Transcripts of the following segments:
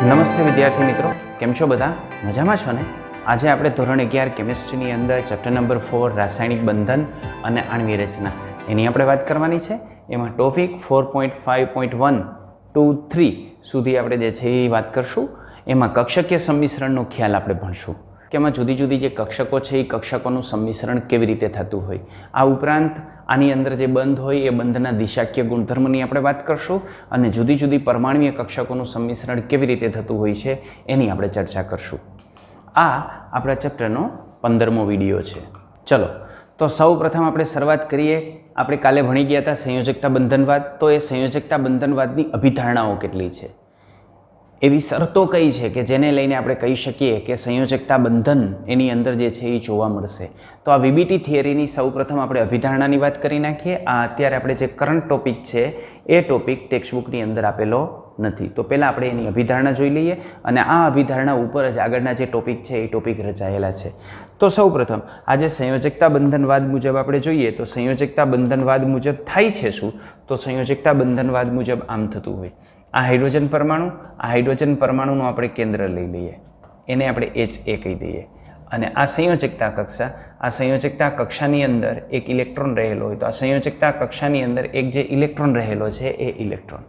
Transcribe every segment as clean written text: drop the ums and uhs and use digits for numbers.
નમસ્તે વિદ્યાર્થી મિત્રો, કેમ છો બધા? મજામાં છો ને? આજે આપણે ધોરણ 11 કેમિસ્ટ્રીની અંદર ચેપ્ટર નંબર 4 રાસાયણિક બંધન અને આણ્વીય રચના એની આપણે વાત કરવાની છે. એમાં ટોપિક 4.5.1 to 3 સુધી આપણે જે છે એ વાત કરશું. એમાં કક્ષકીય સંમિશ્રણનો ખ્યાલ આપણે ભણશું કે એમાં જુદી જુદી જે કક્ષકો છે એ કક્ષકોનું સંમિશ્રણ કેવી રીતે થતું હોય. આ ઉપરાંત આની અંદર જે બંધ હોય એ બંધના દિશાકીય ગુણધર્મની આપણે વાત કરશું અને જુદી જુદી પરમાણ્વીય કક્ષકોનું સંમિશ્રણ કેવી રીતે થતું હોય છે એની આપણે ચર્ચા કરશું. આ આપણા ચેપ્ટરનો 15મો વિડીયો છે. ચલો, તો સૌ પ્રથમ આપણે શરૂઆત કરીએ. આપણે કાલે ભણી ગયા હતા સંયોજકતા બંધનવાદ. તો એ સંયોજકતા બંધનવાદની અભિધારણાઓ કેટલી છે, એવી શરતો કઈ છે કે જેને લઈને આપણે કહી શકીએ કે સંયોજકતા બંધન એની અંદર જે છે એ જોવા મળશે. તો આ વીબીટી થિયરીની સૌપ્રથમ આપણે અભિધારણાની વાત કરી નાખીએ. આ અત્યારે આપણે જે કરંટ ટોપિક છે એ ટોપિક ટેક્સ્ટબુકની અંદર આપેલો નથી. તો પહેલાં આપણે એની અભિધારણા જોઈ લઈએ અને આ અભિધારણા ઉપર જ આગળના જે ટોપિક છે એ ટોપિક રચાયેલા છે. તો સૌપ્રથમ આજે સંયોજકતા બંધનવાદ મુજબ આપણે જોઈએ તો સંયોજકતા બંધનવાદ મુજબ થાય છે શું? તો સંયોજકતા બંધનવાદ મુજબ આમ થતું હોય. આ હાઇડ્રોજન પરમાણુનું આપણે કેન્દ્ર લઈ લઈએ, એને આપણે HA કહી દઈએ. અને આ સંયોજકતા કક્ષાની અંદર એક ઇલેક્ટ્રોન રહેલો હોય તો આ સંયોજકતા કક્ષાની અંદર એક જે ઇલેક્ટ્રોન રહેલો છે એ ઇલેક્ટ્રોન.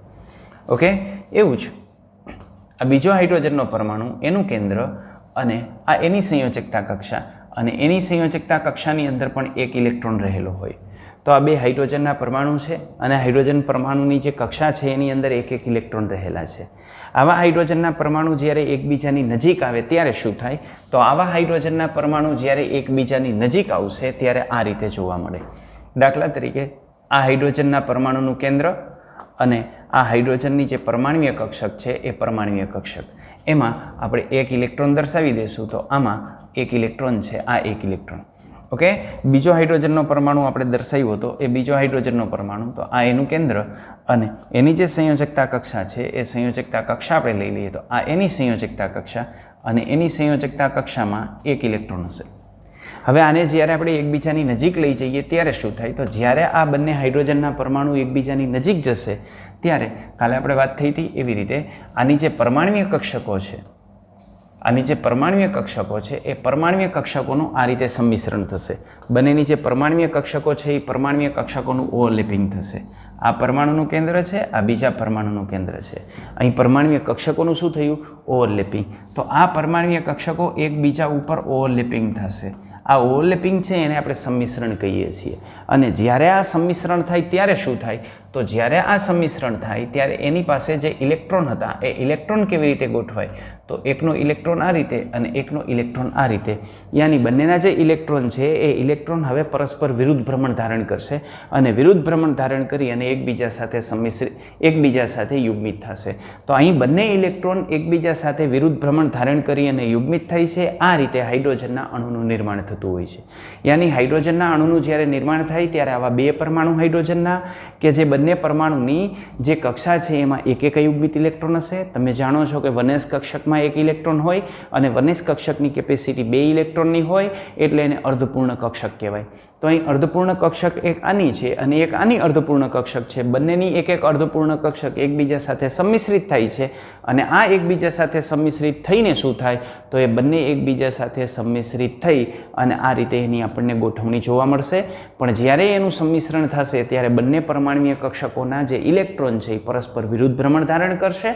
ઓકે, એવું જ આ બીજો હાઇડ્રોજનનો પરમાણુ, એનું કેન્દ્ર અને આ એની સંયોજકતા કક્ષા અને એની સંયોજકતા કક્ષાની અંદર પણ એક ઇલેક્ટ્રોન રહેલો હોય. તો આ બે હાઇડ્રોજનના પરમાણુ છે અને હાઇડ્રોજન પરમાણુની જે કક્ષા છે એની અંદર એક એક ઇલેક્ટ્રોન રહેલા છે. આવા હાઇડ્રોજનના પરમાણુ જ્યારે એકબીજાની નજીક આવે ત્યારે શું થાય? તો આવા હાઇડ્રોજનના પરમાણુ જ્યારે એકબીજાની નજીક આવશે ત્યારે આ રીતે જોવા મળે. દાખલા તરીકે આ હાઇડ્રોજનના પરમાણુનું કેન્દ્ર અને આ હાઇડ્રોજનની જે પરમાણ્વીય કક્ષક છે એ પરમાણ્વીય કક્ષક, એમાં આપણે એક ઇલેક્ટ્રોન દર્શાવી દઈશું. તો આમાં એક ઇલેક્ટ્રોન છે, આ એક ઇલેક્ટ્રોન. ઓકે, બીજો હાઇડ્રોજનનો પરમાણુ આપણે દર્શાવ્યો હતો, એ બીજો હાઇડ્રોજનનો પરમાણુ, તો આ એનું કેન્દ્ર અને એની જે સંયોજકતા કક્ષા છે એ સંયોજકતા કક્ષા આપણે લઈ લઈએ તો આ એની સંયોજકતા કક્ષા અને એની સંયોજકતા કક્ષામાં એક ઇલેક્ટ્રોન હશે. હવે આને જ્યારે આપણે એકબીજાની નજીક લઈ જઈએ ત્યારે શું થાય? તો જ્યારે આ બંને હાઇડ્રોજનના પરમાણુ એકબીજાની નજીક જશે ત્યારે કાલે આપણે વાત થઈ હતી એવી રીતે આની જે પરમાણ્વીય કક્ષકો છે એ પરમાણ્વીય કક્ષકોનું આ રીતે સંમિશ્રણ થશે. બંનેની જે પરમાણ્વીય કક્ષકો છે એ પરમાણ્વીય કક્ષકોનું ઓવરલેપિંગ થશે. આ પરમાણુનું કેન્દ્ર છે, આ બીજા પરમાણુનું કેન્દ્ર છે. અહીં પરમાણ્વીય કક્ષકોનું શું થયું? ઓવરલેપિંગ. તો આ પરમાણ્વીય કક્ષકો એકબીજા ઉપર ઓવરલેપિંગ થશે. આ ઓવરલેપિંગ છે એને આપણે સંમિશ્રણ કહીએ છીએ. અને જ્યારે આ સંમિશ્રણ થાય ત્યારે શું થાય? તો જ્યારે આ સંમિશ્રણ થાય ત્યારે એની પાસે જે ઇલેક્ટ્રોન હતા એ ઇલેક્ટ્રોન કેવી રીતે ગોઠવાય? તો એકનો ઇલેક્ટ્રોન આ રીતે અને એકનો ઇલેક્ટ્રોન આ રીતે, યાની બંનેના જે ઇલેક્ટ્રોન છે એ ઇલેક્ટ્રોન હવે પરસ્પર વિરુદ્ધ ભ્રમણ ધારણ કરશે અને વિરુદ્ધ ભ્રમણ ધારણ કરી અને એકબીજા સાથે યુગ્મિત થશે. તો અહીં બંને ઇલેક્ટ્રોન એકબીજા સાથે વિરુદ્ધ ભ્રમણ ધારણ કરી અને યુગ્મિત થાય છે. આ રીતે હાઇડ્રોજનના અણુનું નિર્માણ થતું હોય છે. યાની હાઇડ્રોજનના અણુનું જ્યારે નિર્માણ થાય ત્યારે આવા બે પરમાણુ હાઇડ્રોજનના કે જે બંને પરમાણુની જે કક્ષા છે એમાં એક એક યુગ્મિત ઇલેક્ટ્રોન હશે. તમે જાણો છો કે વનેશ કક્ષકમાં એક ઇલેક્ટ્રોન હોય અને વનેશ કક્ષકની કેપેસિટી 2 ઇલેક્ટ્રોનની હોય એટલે એને અર્ધપૂર્ણ કક્ષક કહેવાય. તો અહીં અર્ધપૂર્ણ કક્ષક એક આની છે અને એક આની અર્ધપૂર્ણ કક્ષક છે. બંનેની એક એક અર્ધપૂર્ણ કક્ષક એકબીજા સાથે સંમિશ્રિત થાય છે અને આ એકબીજા સાથે સંમિશ્રિત થઈને શું થાય? તો એ બંને એકબીજા સાથે સંમિશ્રિત થઈ અને આ રીતે એની આપણને ગોઠવણી જોવા મળશે. પણ જ્યારે એનું સંમિશ્રણ થશે ત્યારે બંને પરમાણ્વીય કક્ષકોના જે ઇલેક્ટ્રોન છે એ પરસ્પર વિરુદ્ધ ભ્રમણ ધારણ કરશે.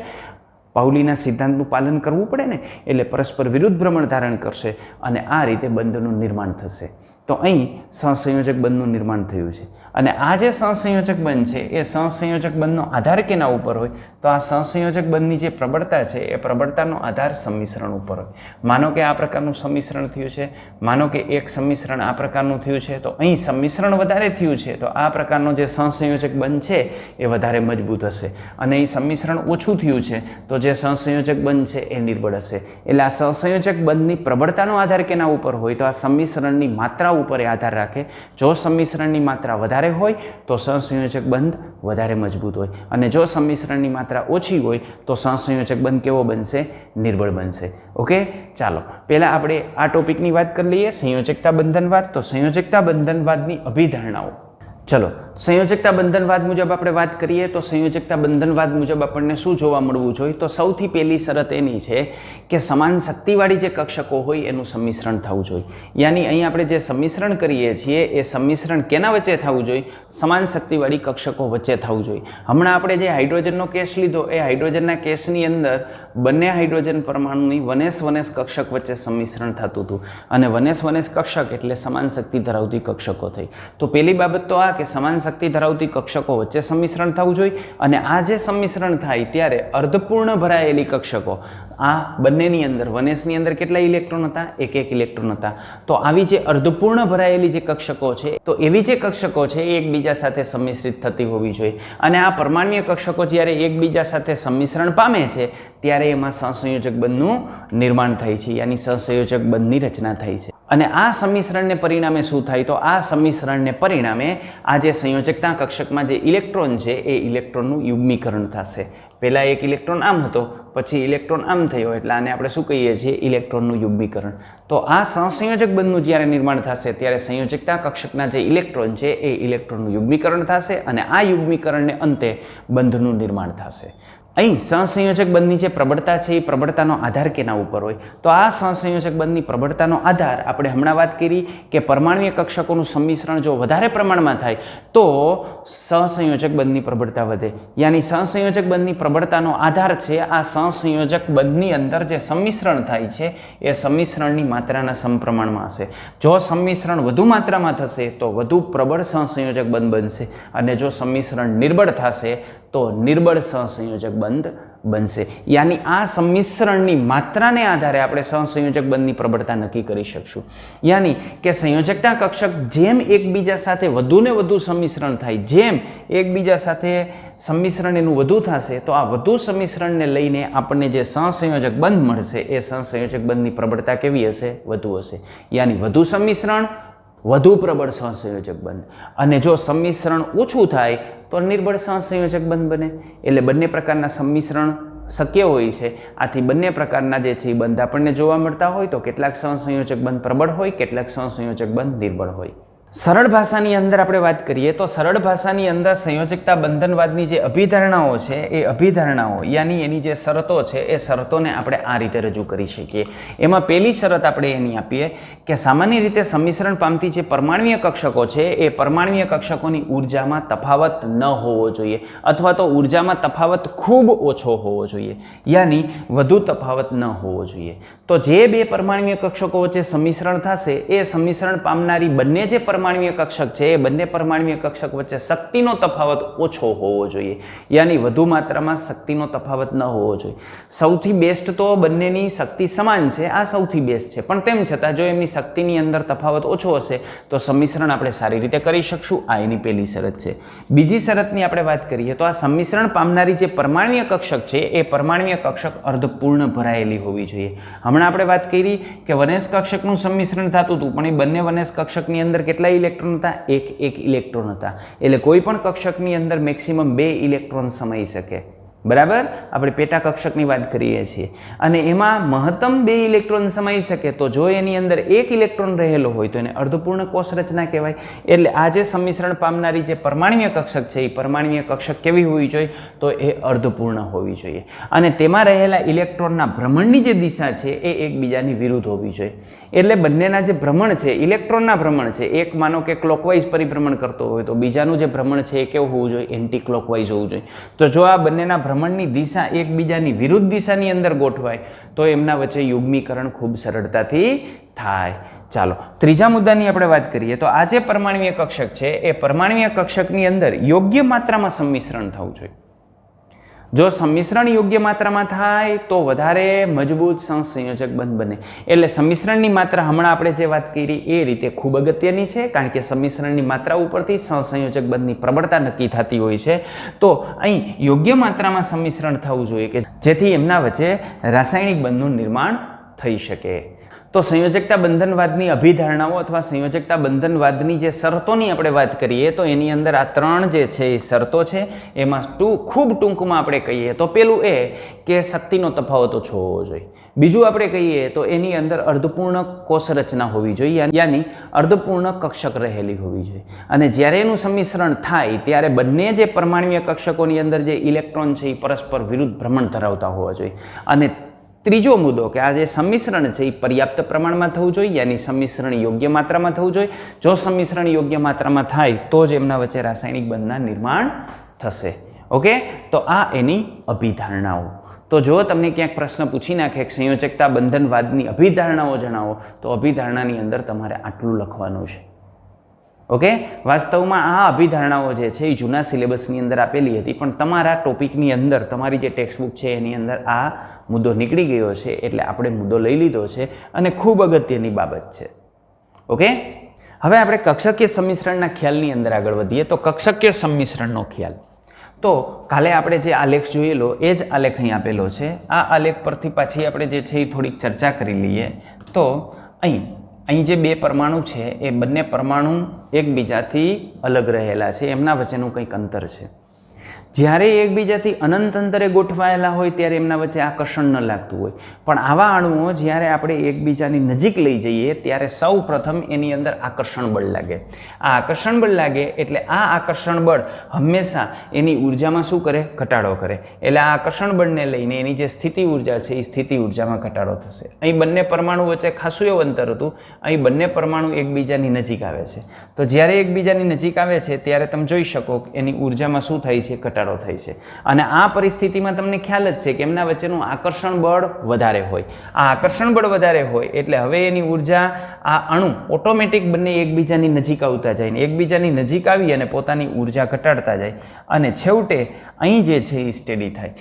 પાઉલીના સિદ્ધાંતનું પાલન કરવું પડે ને, એટલે પરસ્પર વિરુદ્ધ ભ્રમણ ધારણ કરશે અને આ રીતે બંધનું નિર્માણ થશે. તો અહીં સહસંયોજક બંધનું નિર્માણ થયું છે. અને આ જે સહસંયોજક બંધ છે એ સહસંયોજક બંધનો આધાર કેના ઉપર હોય? તો આ સહસંયોજક બંધની જે પ્રબળતા છે એ પ્રબળતાનો આધાર સંમિશ્રણ ઉપર હોય. માનો કે આ પ્રકારનું સંમિશ્રણ થયું છે, માનો કે એક સંમિશ્રણ આ પ્રકારનું થયું છે, તો અહીં સંમિશ્રણ વધારે થયું છે તો આ પ્રકારનો જે સહસંયોજક બંધ છે એ વધારે મજબૂત હશે. અને અહીં સંમિશ્રણ ઓછું થયું છે તો જે સહસંયોજક બંધ છે એ નિર્બળ હશે. એટલે આ સહસંયોજક બંધની પ્રબળતાનો આધાર કેના ઉપર હોય? તો આ સંમિશ્રણની માત્રા ઉપર આધાર રાખે. જો સંમિશ્રણની માત્રા વધારે હોય તો સહસંયોજક બંધ વધારે મજબૂત હોય અને જો સંમિશ્રણની માત્રા ઓછી હોય તો સહસંયોજક બંધ કેવો બનશે? નિર્બળ બનશે. ઓકે, ચાલો પહેલાં આપણે આ ટોપિકની વાત કરી લઈએ, સંયોજકતા બંધનવાદ. તો સંયોજકતા બંધનવાદની અભિધારણાઓ ચલો સંયોજકતા બંધનવાદ મુજબ આપણે વાત કરીએ તો સંયોજકતા બંધનવાદ મુજબ આપણને શું જોવા મળવું જોઈએ? તો સૌથી પહેલી શરત એની છે કે સમાન શક્તિવાળી જે કક્ષકો હોય એનું સંમિશ્રણ થવું જોઈએ. યાની અહીં આપણે જે સંમિશ્રણ કરીએ છીએ એ સંમિશ્રણ કેના વચ્ચે થવું જોઈએ? સમાન શક્તિવાળી કક્ષકો વચ્ચે થવું જોઈએ. હમણાં આપણે જે હાઇડ્રોજનનો કેસ લીધો એ હાઇડ્રોજનના કેસની અંદર બંને હાઇડ્રોજન પરમાણુની વનેસ કક્ષક વચ્ચે સંમિશ્રણ થતું હતું અને વનેસ કક્ષક એટલે સમાન શક્તિ ધરાવતી કક્ષકો થઈ. તો પહેલી બાબત તો આ કે સમાન શક્તિ ધરાવતી કક્ષકો વચ્ચે સંમિશ્રણ થવું જોઈએ અને આ જે સંમિશ્રણ થાય ત્યારે અર્ધપૂર્ણ ભરાયેલી કક્ષકો આ બંનેની અંદર વનેસની અંદર કેટલા ઇલેક્ટ્રોન હતા? એક ઇલેક્ટ્રોન હતા. તો આવી જે અર્ધપૂર્ણ ભરાયેલી જે કક્ષકો છે તો એવી જે કક્ષકો છે એ એકબીજા સાથે સંમિશ્રિત થતી હોવી જોઈએ અને આ પરમાણ્વીય કક્ષકો જ્યારે એકબીજા સાથે સંમિશ્રણ પામે છે ત્યારે એમાં સહસંયોજક બંધનું નિર્માણ થાય છે, યાની સહસંયોજક બંધની રચના થાય છે. અને આ સંમિશ્રણને પરિણામે શું થાય? તો આ સંમિશ્રણને પરિણામે આ જે સંયોજકતા કક્ષકમાં જે ઇલેક્ટ્રોન છે એ ઇલેક્ટ્રોનનું યુગ્મીકરણ થશે. પહેલાં એક ઇલેક્ટ્રોન આમ હતો, પછી ઇલેક્ટ્રોન આમ થયો, એટલે આને આપણે શું કહીએ છીએ? ઇલેક્ટ્રોનનું યુગ્મીકરણ. તો આ સહસંયોજક બંધનું જ્યારે નિર્માણ થશે ત્યારે સંયોજકતા કક્ષકના જે ઇલેક્ટ્રોન છે એ ઇલેક્ટ્રોનનું યુગ્મીકરણ થશે અને આ યુગ્મીકરણને અંતે બંધનું નિર્માણ થશે. અહીં સહસંયોજક બંધની જે પ્રબળતા છે એ પ્રબળતાનો આધાર કેના ઉપર હોય? તો આ સહસંયોજક બંધની પ્રબળતાનો આધાર આપણે હમણાં વાત કરી કે પરમાણ્વીય કક્ષકોનું સંમિશ્રણ જો વધારે પ્રમાણમાં થાય તો સહસંયોજક બંધની પ્રબળતા વધે. યાની સહસંયોજક બંધની પ્રબળતાનો આધાર છે આ સહસંયોજક બંધની અંદર જે સંમિશ્રણ થાય છે એ સંમિશ્રણની માત્રાના સમપ્રમાણમાં હશે. જો સંમિશ્રણ વધુ માત્રામાં થશે તો વધુ પ્રબળ સહસંયોજક બંધ બનશે અને જો સંમિશ્રણ નિર્બળ થશે તો નિર્બળ સહસંયોજક બંધ બનશે. યાની આ સંમિશ્રણની માત્રાને આધારે આપણે સહસંયોજક બંધની પ્રબળતા નક્કી કરી શકશું. યાની કે સંયોજકતા કક્ષક જેમ એકબીજા સાથે વધુ ને વધુ સંમિશ્રણ થાય, જેમ એકબીજા સાથે સંમિશ્રણ એનું વધુ થશે તો આ વધુ સંમિશ્રણને લઈને આપણને જે સહસંયોજક બંધ મળશે એ સહસંયોજક બંધની પ્રબળતા કેવી હશે? વધુ હશે. યાની વધુ સંમિશ્રણ વધુ પ્રબળ સહસંયોજક બંધ અને જો સંમિશ્રણ ઓછું થાય તો નિર્બળ સહસંયોજક બંધ બને. એટલે બંને પ્રકારના સંમિશ્રણ શક્ય હોય છે. આથી બંને પ્રકારના જે છે એ બંધ આપણને જોવા મળતા હોય તો કેટલાક સહસંયોજક બંધ પ્રબળ હોય, કેટલાક સહસંયોજક બંધ નિર્બળ હોય. સરળ ભાષાની અંદર આપણે વાત કરીએ તો સરળ ભાષાની અંદર સંયોજકતા બંધનવાદની જે અભિધારણાઓ છે એ અભિધારણાઓ યાની એની જે શરતો છે એ શરતોને આપણે આ રીતે રજૂ કરી શકીએ. એમાં પહેલી શરત આપણે એની આપીએ કે સામાન્ય રીતે સંમિશ્રણ પામતી જે પરમાણ્વીય કક્ષકો છે એ પરમાણ્વીય કક્ષકોની ઉર્જામાં તફાવત ન હોવો જોઈએ અથવા તો ઉર્જામાં તફાવત ખૂબ ઓછો હોવો જોઈએ, યાની વધુ તફાવત ન હોવો જોઈએ. તો જે બે પરમાણ્વીય કક્ષકો વચ્ચે સંમિશ્રણ થશે એ સંમિશ્રણ પામનારી બંને જે પરમાણ્વીય કક્ષક છે એ બંને પરમાણ્વીય કક્ષક વચ્ચે શક્તિનો તફાવત ઓછો હોવો જોઈએ, યાની વધુ માત્રામાં શક્તિનો તફાવત ન હોવો જોઈએ. સૌથી બેસ્ટ તો બંનેની શક્તિ સમાન છે, આ સૌથી બેસ્ટ છે, પણ તેમ છતાં જો એમની શક્તિની અંદર તફાવત ઓછો હશે તો સંમિશ્રણ આપણે સારી રીતે કરી શકશું. આ એની પહેલી શરત છે. બીજી શરતની આપણે વાત કરીએ તો આ સંમિશ્રણ પામનારી જે પરમાણ્વીય કક્ષક છે એ પરમાણ્વીય કક્ષક અર્ધપૂર્ણ ભરાયેલી હોવી જોઈએ. હમણાં આપણે વાત કરી કે વનેસ કક્ષકનું સંમિશ્રણ થતું હતું પણ એ બંને વનેસ કક્ષકની અંદર કેટલા ઇલેક્ટ્રોન હતા? એક ઇલેક્ટ્રોન હતા. એટલે કોઈ પણ કક્ષકની અંદર મેક્સિમમ 2 ઇલેક્ટ્રોન સમાઈ શકે. બરાબર, આપણે પેટા કક્ષકની વાત કરીએ છીએ અને એમાં મહત્તમ 2 ઇલેક્ટ્રોન સમાઈ શકે. તો જો એની અંદર 1 ઇલેક્ટ્રોન રહેલો હોય તો એને અર્ધપૂર્ણ કોષ રચના કહેવાય. એટલે આ જે સંમિશ્રણ પામનારી જે પરમાણ્વીય કક્ષક છે એ પરમાણ્વીય કક્ષક કેવી હોવી જોઈએ? તો એ અર્ધપૂર્ણ હોવી જોઈએ અને તેમાં રહેલા ઇલેક્ટ્રોનના ભ્રમણની જે દિશા છે એ એકબીજાની વિરુદ્ધ હોવી જોઈએ. એટલે બંનેના જે ભ્રમણ છે, ઇલેક્ટ્રોનના ભ્રમણ છે, એક માનો કે ક્લોકવાઇઝ પરિભ્રમણ કરતો હોય તો બીજાનું જે ભ્રમણ છે એ કેવું હોવું જોઈએ? એન્ટી ક્લોકવાઇઝ હોવું જોઈએ. તો જો આ બંનેના ભ્રમણની દિશા એકબીજાની વિરુદ્ધ દિશાની અંદર ગોઠવાય તો એમના વચ્ચે યુગ્મીકરણ ખૂબ સરળતાથી થાય. ચાલો ત્રીજા મુદ્દાની આપણે વાત કરીએ તો આ જે પરમાણ્વીય કક્ષક છે એ પરમાણ્વીય કક્ષકની અંદર યોગ્ય માત્રામાં સંમિશ્રણ થવું જોઈએ. જો સંમિશ્રણ યોગ્ય માત્રામાં થાય તો વધારે મજબૂત સહસંયોજક બંધ બને. એટલે સંમિશ્રણની માત્રા હમણાં આપણે જે વાત કરી એ રીતે ખૂબ અગત્યની છે કારણ કે સંમિશ્રણની માત્રા ઉપરથી સહસંયોજક બંધની પ્રબળતા નક્કી થતી હોય છે. તો અહીં યોગ્ય માત્રામાં સંમિશ્રણ થવું જોઈએ કે જેથી એમના વચ્ચે રાસાયણિક બંધનું નિર્માણ થઈ શકે. તો સંયોજકતા બંધનવાદની અભિધારણાઓ અથવા સંયોજકતા બંધનવાદની જે શરતોની આપણે વાત કરીએ તો એની અંદર આ 3 જે છે એ શરતો છે. એમાં ખૂબ ટૂંકમાં આપણે કહીએ તો પેલું એ કે શક્તિનો તફાવત ઓછો હોવો જોઈએ. બીજું આપણે કહીએ તો એની અંદર અર્ધપૂર્ણ કોષ રચના હોવી જોઈએ, યાની અર્ધપૂર્ણ કક્ષક રહેલી હોવી જોઈએ. અને જ્યારે એનું સંમિશ્રણ થાય ત્યારે બંને જે પરમાણ્વીય કક્ષકોની અંદર જે ઇલેક્ટ્રોન છે એ પરસ્પર વિરુદ્ધ ભ્રમણ ધરાવતા હોવા જોઈએ. અને ત્રીજો મુદ્દો કે આ જે સંમિશ્રણ છે એ પર્યાપ્ત પ્રમાણમાં થવું જોઈએ, યાની સંમિશ્રણ યોગ્ય માત્રામાં થવું જોઈએ. જો સંમિશ્રણ યોગ્ય માત્રામાં થાય તો જ એમના વચ્ચે રાસાયણિક બંધના નિર્માણ થશે. ઓકે, તો આ એની અભિધારણાઓ. તો જો તમને ક્યાંક પ્રશ્ન પૂછી નાખે કે સંયોજકતા બંધનવાદની અભિધારણાઓ જણાવો, તો અભિધારણાની અંદર તમારે આટલું લખવાનું છે. ઓકે, વાસ્તવમાં આ અભિધારણાઓ જે છે એ જૂના સિલેબસની અંદર આપેલી હતી, પણ તમારા ટોપિકની અંદર તમારી જે ટેક્સ્ટબુક છે એની અંદર આ મુદ્દો નીકળી ગયો છે, એટલે આપણે મુદ્દો લઈ લીધો છે અને ખૂબ અગત્યની બાબત છે. ઓકે, હવે આપણે કક્ષકીય સંમિશ્રણના ખ્યાલની અંદર આગળ વધીએ. તો કક્ષકીય સંમિશ્રણનો ખ્યાલ, તો કાલે આપણે જે આલેખ જોયેલો એ જ આલેખ અહીં આપેલો છે. આ આલેખ પરથી પાછી આપણે જે છે એ થોડીક ચર્ચા કરી લઈએ. તો અહીં જે બે પરમાણુ છે એ બંને પરમાણુ એકબીજાથી અલગ રહેલા છે, એમના વચ્ચેનું કંઈક અંતર છે. જ્યારે એકબીજાથી અનંત અંતરે ગોઠવાયેલા હોય ત્યારે એમના વચ્ચે આકર્ષણ ન લાગતું હોય, પણ આવા અણુઓ જ્યારે આપણે એકબીજાની નજીક લઈ જઈએ ત્યારે સૌ પ્રથમ એની અંદર આકર્ષણ બળ લાગે. આ આકર્ષણ બળ લાગે એટલે આ આકર્ષણ બળ હંમેશા એની ઉર્જામાં શું કરે? ઘટાડો કરે. એટલે આ આકર્ષણ બળને લઈને એની જે સ્થિતિ ઉર્જા છે એ સ્થિતિ ઉર્જામાં ઘટાડો થશે. અહીં બંને પરમાણુ વચ્ચે ખાસું એવું અંતર હતું, અહીં બંને પરમાણુ એકબીજાની નજીક આવે છે. તો જ્યારે એકબીજાની નજીક આવે છે ત્યારે તમે જોઈ શકો કે એની ઉર્જામાં શું થાય છે? ઘટાડો થાય છે. અને આ પરિસ્થિતિમાં તમને ખ્યાલ જ છે કે એમના વચ્ચેનું આકર્ષણ બળ વધારે હોય. આ આકર્ષણ બળ વધારે હોય એટલે હવે એની ઉર્જા, આ અણુ ઓટોમેટિક બંને એકબીજાની નજીક આવતા જાય ને એકબીજાની નજીક આવી અને પોતાની ઉર્જા ઘટાડતા જાય અને છેવટે અહીં જે છે એ સ્ટેડી થાય.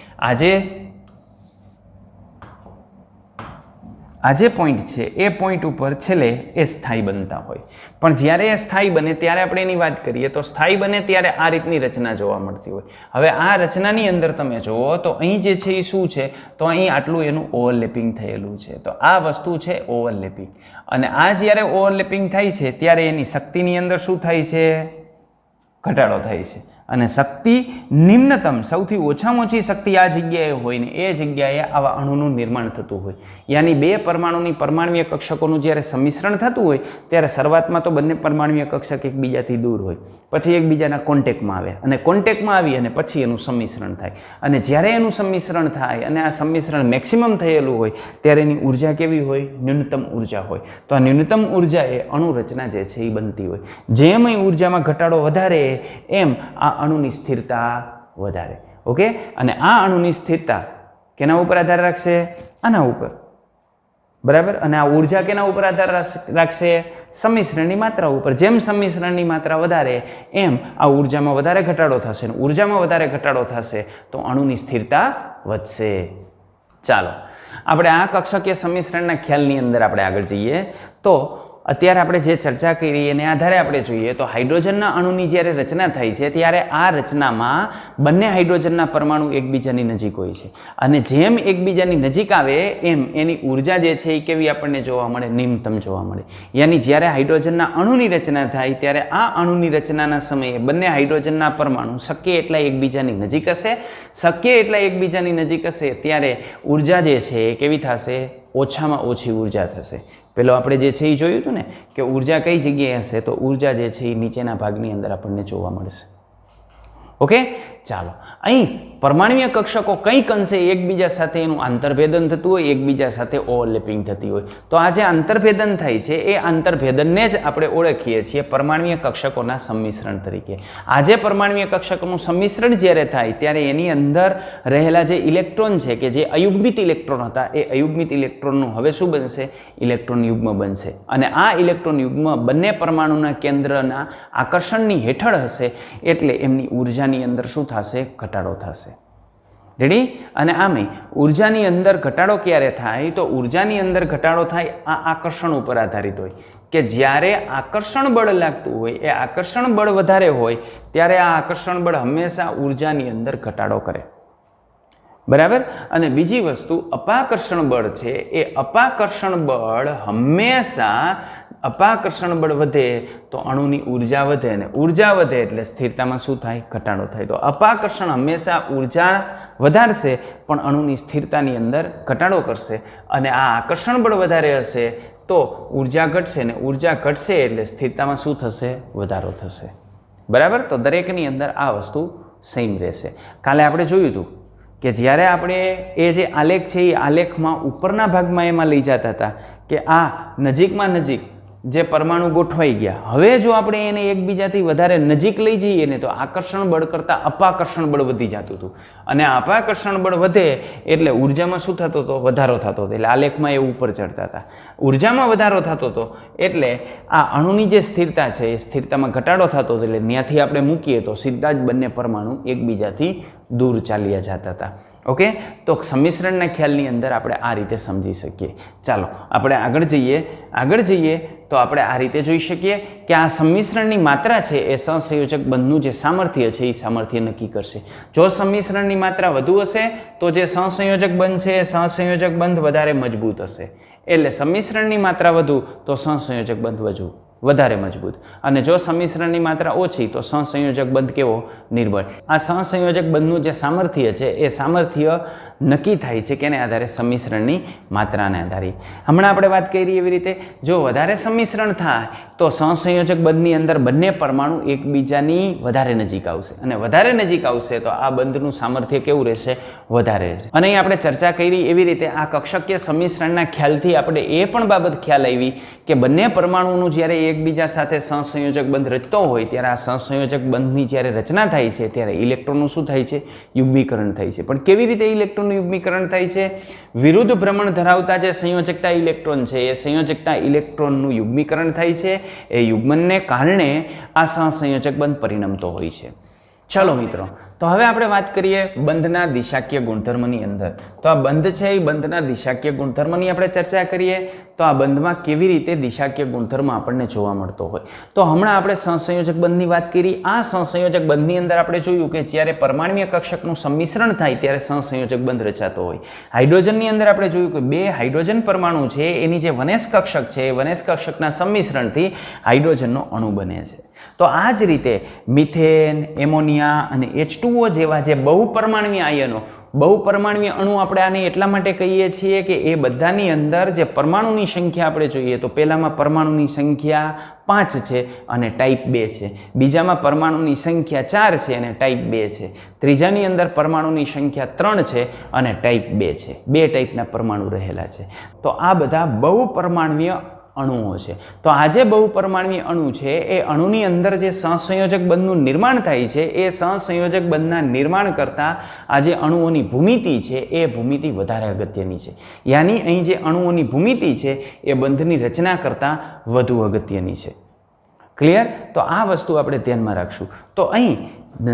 આ જે પોઈન્ટ છે એ પોઈન્ટ ઉપર છેલ્લે એ સ્થાયી બનતા હોય. પણ જ્યારે એ સ્થાયી બને ત્યારે આપણે એની વાત કરીએ તો સ્થાયી બને ત્યારે આ રીતની રચના જોવા મળતી હોય. હવે આ રચનાની અંદર તમે જુઓ તો અહીં જે છે એ શું છે? તો અહીં આટલું એનું ઓવરલેપિંગ થયેલું છે. તો આ વસ્તુ છે ઓવરલેપિંગ. અને આ જ્યારે ઓવરલેપિંગ થાય છે ત્યારે એની શક્તિની અંદર શું થાય છે? ઘટાડો થાય છે. અને શક્તિ નિમ્નતમ, સૌથી ઓછામાં ઓછી શક્તિ આ જગ્યાએ હોય ને એ જગ્યાએ આવા અણુનું નિર્માણ થતું હોય. યાની બે પરમાણુની પરમાણ્વીય કક્ષકોનું જ્યારે સંમિશ્રણ થતું હોય ત્યારે શરૂઆતમાં તો બંને પરમાણ્વીય કક્ષક એકબીજાથી દૂર હોય, પછી એકબીજાના કોન્ટેક્ટમાં આવે અને કોન્ટેક્ટમાં આવી અને પછી એનું સંમિશ્રણ થાય. અને જ્યારે એનું સંમિશ્રણ થાય અને આ સંમિશ્રણ મેક્સિમમ થયેલું હોય ત્યારે એની ઉર્જા કેવી હોય? ન્યૂનતમ ઉર્જા હોય. તો આ ન્યૂનતમ ઉર્જા એ અણુ રચના જે છે એ બનતી હોય. જેમ અહીં ઉર્જામાં ઘટાડો વધારે એમ આ અણુની સ્થિરતા વધારે. ઓકે, અને આ અણુની સ્થિરતા કેના ઉપર આધાર રાખશે? આના ઉપર. બરાબર. અને આ ઉર્જા કેના ઉપર આધાર રાખશે? સંમિશ્રણની માત્રા ઉપર. જેમ સંમિશ્રણની માત્રા વધારે એમ આ ઉર્જામાં વધારે ઘટાડો થશે અને ઉર્જામાં વધારે ઘટાડો થશે તો અણુની સ્થિરતા વધશે. ચાલો આપણે આ કક્ષકીય સંમિશ્રણના ખ્યાલની અંદર આપણે આગળ જઈએ. તો અત્યારે આપણે જે ચર્ચા કરી એને આધારે આપણે જોઈએ તો હાઇડ્રોજનના અણુની જ્યારે રચના થાય છે ત્યારે આ રચનામાં બંને હાઇડ્રોજનના પરમાણુ એકબીજાની નજીક હોય છે. અને જેમ એકબીજાની નજીક આવે એમ એની ઉર્જા જે છે એ કેવી આપણને જોવા મળે? નિમ્નતમ જોવા મળે. યાની જ્યારે હાઇડ્રોજનના અણુની રચના થાય ત્યારે આ અણુની રચનાના સમયે બંને હાઇડ્રોજનના પરમાણુ શક્ય એટલા એકબીજાની નજીક હશે. શક્ય એટલા એકબીજાની નજીક હશે ત્યારે ઉર્જા જે છે એ કેવી થશે? ઓછામાં ઓછી ઉર્જા થશે. પેલો આપણે જે છે એ જોયું હતું ને કે ઉર્જા કઈ જગ્યાએ હશે? તો ઉર્જા જે છે એ નીચેના ભાગની અંદર આપણને જોવા મળશે. ઓકે, ચાલો અહીં પરમાણ્વીય કક્ષકો કંઈક અંશે એકબીજા સાથે એનું આંતરભેદન થતું હોય, એકબીજા સાથે ઓવરલેપિંગ થતી હોય. તો આ જે આંતરભેદન થાય છે એ આંતરભેદનને જ આપણે ઓળખીએ છીએ પરમાણ્વીય કક્ષકોના સંમિશ્રણ તરીકે. આ જે પરમાણ્વીય કક્ષકોનું સંમિશ્રણ જ્યારે થાય ત્યારે એની અંદર રહેલા જે ઇલેક્ટ્રોન છે કે જે અયુગ્મિત ઇલેક્ટ્રોન હતા એ અયુગ્મિત ઇલેક્ટ્રોનનું હવે શું બનશે? ઇલેક્ટ્રોન યુગ્મ બનશે. અને આ ઇલેક્ટ્રોન યુગ્મ બંને પરમાણુના કેન્દ્રના આકર્ષણની હેઠળ હશે એટલે એમની ઉર્જાની અંદર શું થશે? ઘટાડો થશે. રેડી? અને આમે ઉર્જાની અંદર ઘટાડો ક્યારે થાય? તો ઉર્જાની અંદર ઘટાડો થાય આ આકર્ષણ ઉપર આધારિત હોય કે જ્યારે આકર્ષણ બળ લાગતું હોય એ આકર્ષણ બળ વધારે હોય ત્યારે આ આકર્ષણ બળ હંમેશા ઉર્જાની અંદર ઘટાડો કરે. બરાબર. અને બીજી વસ્તુ અપાકર્ષણ બળ છે, એ અપાકર્ષણ બળ હંમેશા અપાકર્ષણ બળ વધે તો અણુની ઉર્જા વધે, અને ઉર્જા વધે એટલે સ્થિરતામાં શું થાય? ઘટાડો થાય. તો અપાકર્ષણ હંમેશા ઉર્જા વધારશે પણ અણુની સ્થિરતાની અંદર ઘટાડો કરશે, અને આ આકર્ષણ બળ વધારે હશે તો ઉર્જા ઘટશે, ને ઉર્જા ઘટશે એટલે સ્થિરતામાં શું થશે? વધારો થશે. બરાબર. તો દરેકની અંદર આ વસ્તુ સેમ રહેશે. કાલે આપણે જોયું હતું કે જ્યારે આપણે એ જે આલેખ છે એ આલેખમાં ઉપરના ભાગમાં એમાં લઈ જતા હતા કે આ નજીકમાં નજીક જે પરમાણુ ગોઠવાઈ ગયા, હવે જો આપણે એને એકબીજાથી વધારે નજીક લઈ જઈએ ને તો આકર્ષણ બળ કરતાં અપાકર્ષણ બળ વધી જતું હતું, અને અપાકર્ષણ બળ વધે એટલે ઉર્જામાં શું થતો હતો? વધારો થતો હતો. એટલે આલેખમાં એ ઉપર ચડતા હતા. ઉર્જામાં વધારો થતો હતો એટલે આ અણુની જે સ્થિરતા છે એ સ્થિરતામાં ઘટાડો થતો હતો, એટલે ત્યાંથી આપણે મૂકીએ તો સીધા જ બંને પરમાણુ એકબીજાથી દૂર ચાલ્યા જતા હતા. ઓકે. તો સંમિશ્રણના ખ્યાલની અંદર આપણે આ રીતે સમજી શકીએ. ચાલો આપણે આગળ જઈએ તો આપણે આ રીતે જોઈ શકીએ કે આ સંમિશ્રણની માત્રા છે એ સહસંયોજક બંધનું જે સામર્થ્ય છે એ સામર્થ્ય નક્કી કરશે. જો સંમિશ્રણની માત્રા વધુ હશે તો જે સહસંયોજક બંધ છે એ સહસંયોજક બંધ વધારે મજબૂત હશે, એટલે સંમિશ્રણની માત્રા વધુ તો સહસંયોજક બંધ વધારે મજબૂત, અને જો સંમિશ્રણની માત્રા ઓછી તો સહસંયોજક બંધ કેવો? નિર્બળ. આ સહસંયોજક બંધનું જે સામર્થ્ય છે એ સામર્થ્ય નક્કી થાય છે કેને આધારે? સંમિશ્રણની માત્રાને આધારે. હમણાં આપણે વાત કરી એવી રીતે જો વધારે સંમિશ્રણ થાય તો સહસંયોજક બંધની અંદર બંને પરમાણુ એકબીજાની વધારે નજીક આવશે, અને વધારે નજીક આવશે તો આ બંધનું સામર્થ્ય કેવું રહેશે? વધારે રહેશે. અને અહીં આપણે ચર્ચા કરી એવી રીતે આ કક્ષકીય સંમિશ્રણના ખ્યાલથી આપણે એ પણ બાબત ખ્યાલ આવી કે બંને પરમાણુનું જ્યારે એકબીજા સાથે સહસંયોજક બંધ રચતો હોય ત્યારે આ સહસંયોજક બંધની જ્યારે રચના થાય છે ત્યારે ઇલેક્ટ્રોનનું શું થાય છે? યુગ્મીકરણ થાય છે. પણ કેવી રીતે ઇલેક્ટ્રોનનું યુગ્મીકરણ થાય છે? વિરુદ્ધ ભ્રમણ ધરાવતા જે સંયોજકતા ઇલેક્ટ્રોન છે એ સંયોજકતા ઇલેક્ટ્રોનનું યુગ્મીકરણ થાય છે. એ યુગ્મનને કારણે આ સહસંયોજક બંધ પરિણમતો હોય છે. ચલો મિત્રો, તો હવે આપણે વાત કરીએ બંધના દિશાકીય ગુણધર્મની અંદર. તો આ બંધ છે એ બંધના દિશાકીય ગુણધર્મની આપણે ચર્ચા કરીએ તો આ બંધમાં કેવી રીતે દિશાકીય ગુણધર્મ આપણને જોવા મળતો હોય. તો હમણાં આપણે સહસંયોજક બંધની વાત કરી. આ સહસંયોજક બંધની અંદર આપણે જોયું કે જ્યારે પરમાણ્વીય કક્ષકનું સંમિશ્રણ થાય ત્યારે સહસંયોજક બંધ રચાતો હોય. હાઇડ્રોજનની અંદર આપણે જોયું કે બે હાઇડ્રોજન પરમાણુ છે એની જે વનેશ કક્ષક છે એ વનેશ કક્ષકના સંમિશ્રણથી હાઇડ્રોજનનો અણુ બને છે. તો આ જ રીતે મિથેન, એમોનિયા અને H2O જેવા જે બહુપરમાણવીય આયનો, બહુપરમાણવીય અણુ આપણે આને એટલા માટે કહીએ છીએ કે એ બધાની અંદર જે પરમાણુની સંખ્યા આપણે જોઈએ તો પહેલામાં પરમાણુની સંખ્યા 5 છે અને ટાઈપ 2 છે, બીજામાં પરમાણુની સંખ્યા 4 છે અને ટાઈપ 2 છે, ત્રીજાની અંદર પરમાણુની સંખ્યા 3 છે અને ટાઈપ 2 છે. 2 ટાઈપના પરમાણુ રહેલા છે. તો આ બધા બહુપરમાણવીય અણુઓ છે. તો આ જે બહુપરમાણવીય અણુ છે એ અણુની અંદર જે સહસંયોજક બંધનું નિર્માણ થાય છે એ સહસંયોજક બંધના નિર્માણ કરતાં આ જે અણુઓની ભૂમિતિ છે એ ભૂમિતિ વધારે અગત્યની છે. યાની અહીં જે અણુઓની ભૂમિતિ છે એ બંધની રચના કરતાં વધુ અગત્યની છે. ક્લિયર? તો આ વસ્તુ આપણે ધ્યાનમાં રાખશું. તો અહીં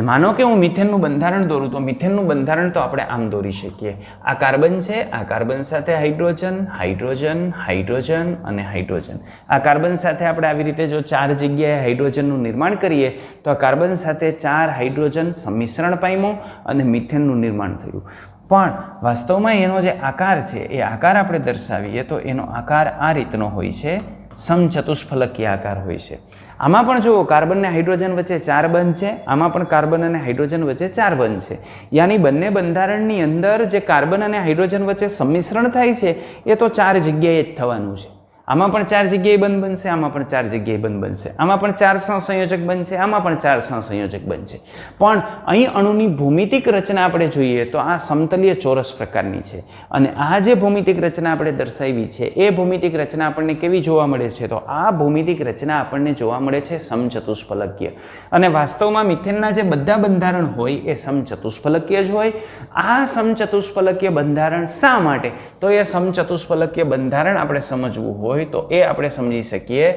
માનો કે હું મિથેનનું બંધારણ દોરું તો મિથેનનું બંધારણ તો આપણે આમ દોરી શકીએ. આ કાર્બન છે, આ કાર્બન સાથે હાઇડ્રોજન, હાઇડ્રોજન, હાઇડ્રોજન અને હાઇડ્રોજન. આ કાર્બન સાથે આપણે આવી રીતે જો 4 જગ્યાએ હાઇડ્રોજનનું નિર્માણ કરીએ તો આ કાર્બન સાથે 4 હાઇડ્રોજન સંમિશ્રણ પામ્યો અને મિથેનનું નિર્માણ થયું. પણ વાસ્તવમાં એનો જે આકાર છે એ આકાર આપણે દર્શાવીએ તો એનો આકાર આ રીતનો હોય છે, સમચતુષ્ફલકીય આકાર હોય છે. આમાં પણ જુઓ કાર્બન અને હાઇડ્રોજન વચ્ચે 4 બંધ છે, આમાં પણ કાર્બન અને હાઇડ્રોજન વચ્ચે 4 બંધ છે. યાની બંને બંધારણની અંદર જે કાર્બન અને હાઇડ્રોજન વચ્ચે સંમિશ્રણ થાય છે એ તો 4 જગ્યાએ જ થવાનું છે. આમાં પણ 4 જગ્યાએ બંધ બનશે, આમાં પણ 4 જગ્યાએ બંધ બનશે, આમાં પણ 4 સહસંયોજક બનશે, આમાં પણ 4 સહસંયોજક બનશે. પણ અહીં અણુની ભૌમિતિક રચના આપણે જોઈએ તો આ સમતલીય ચોરસ પ્રકારની છે, અને આ જે ભૌમિતિક રચના આપણે દર્શાવી છે એ ભૌમિતિક રચના આપણને કેવી જોવા મળે છે? તો આ ભૌમિતિક રચના આપણને જોવા મળે છે સમચતુષ્ફલકીય. અને વાસ્તવમાં મિથેનના જે બધા બંધારણ હોય એ સમચતુષ્ફલકીય જ હોય. આ સમચતુષ્ફલકીય બંધારણ શા માટે? તો એ સમચતુષ્ફલકીય બંધારણ આપણે સમજવું હોય તો એ આપણે સમજી શકીએ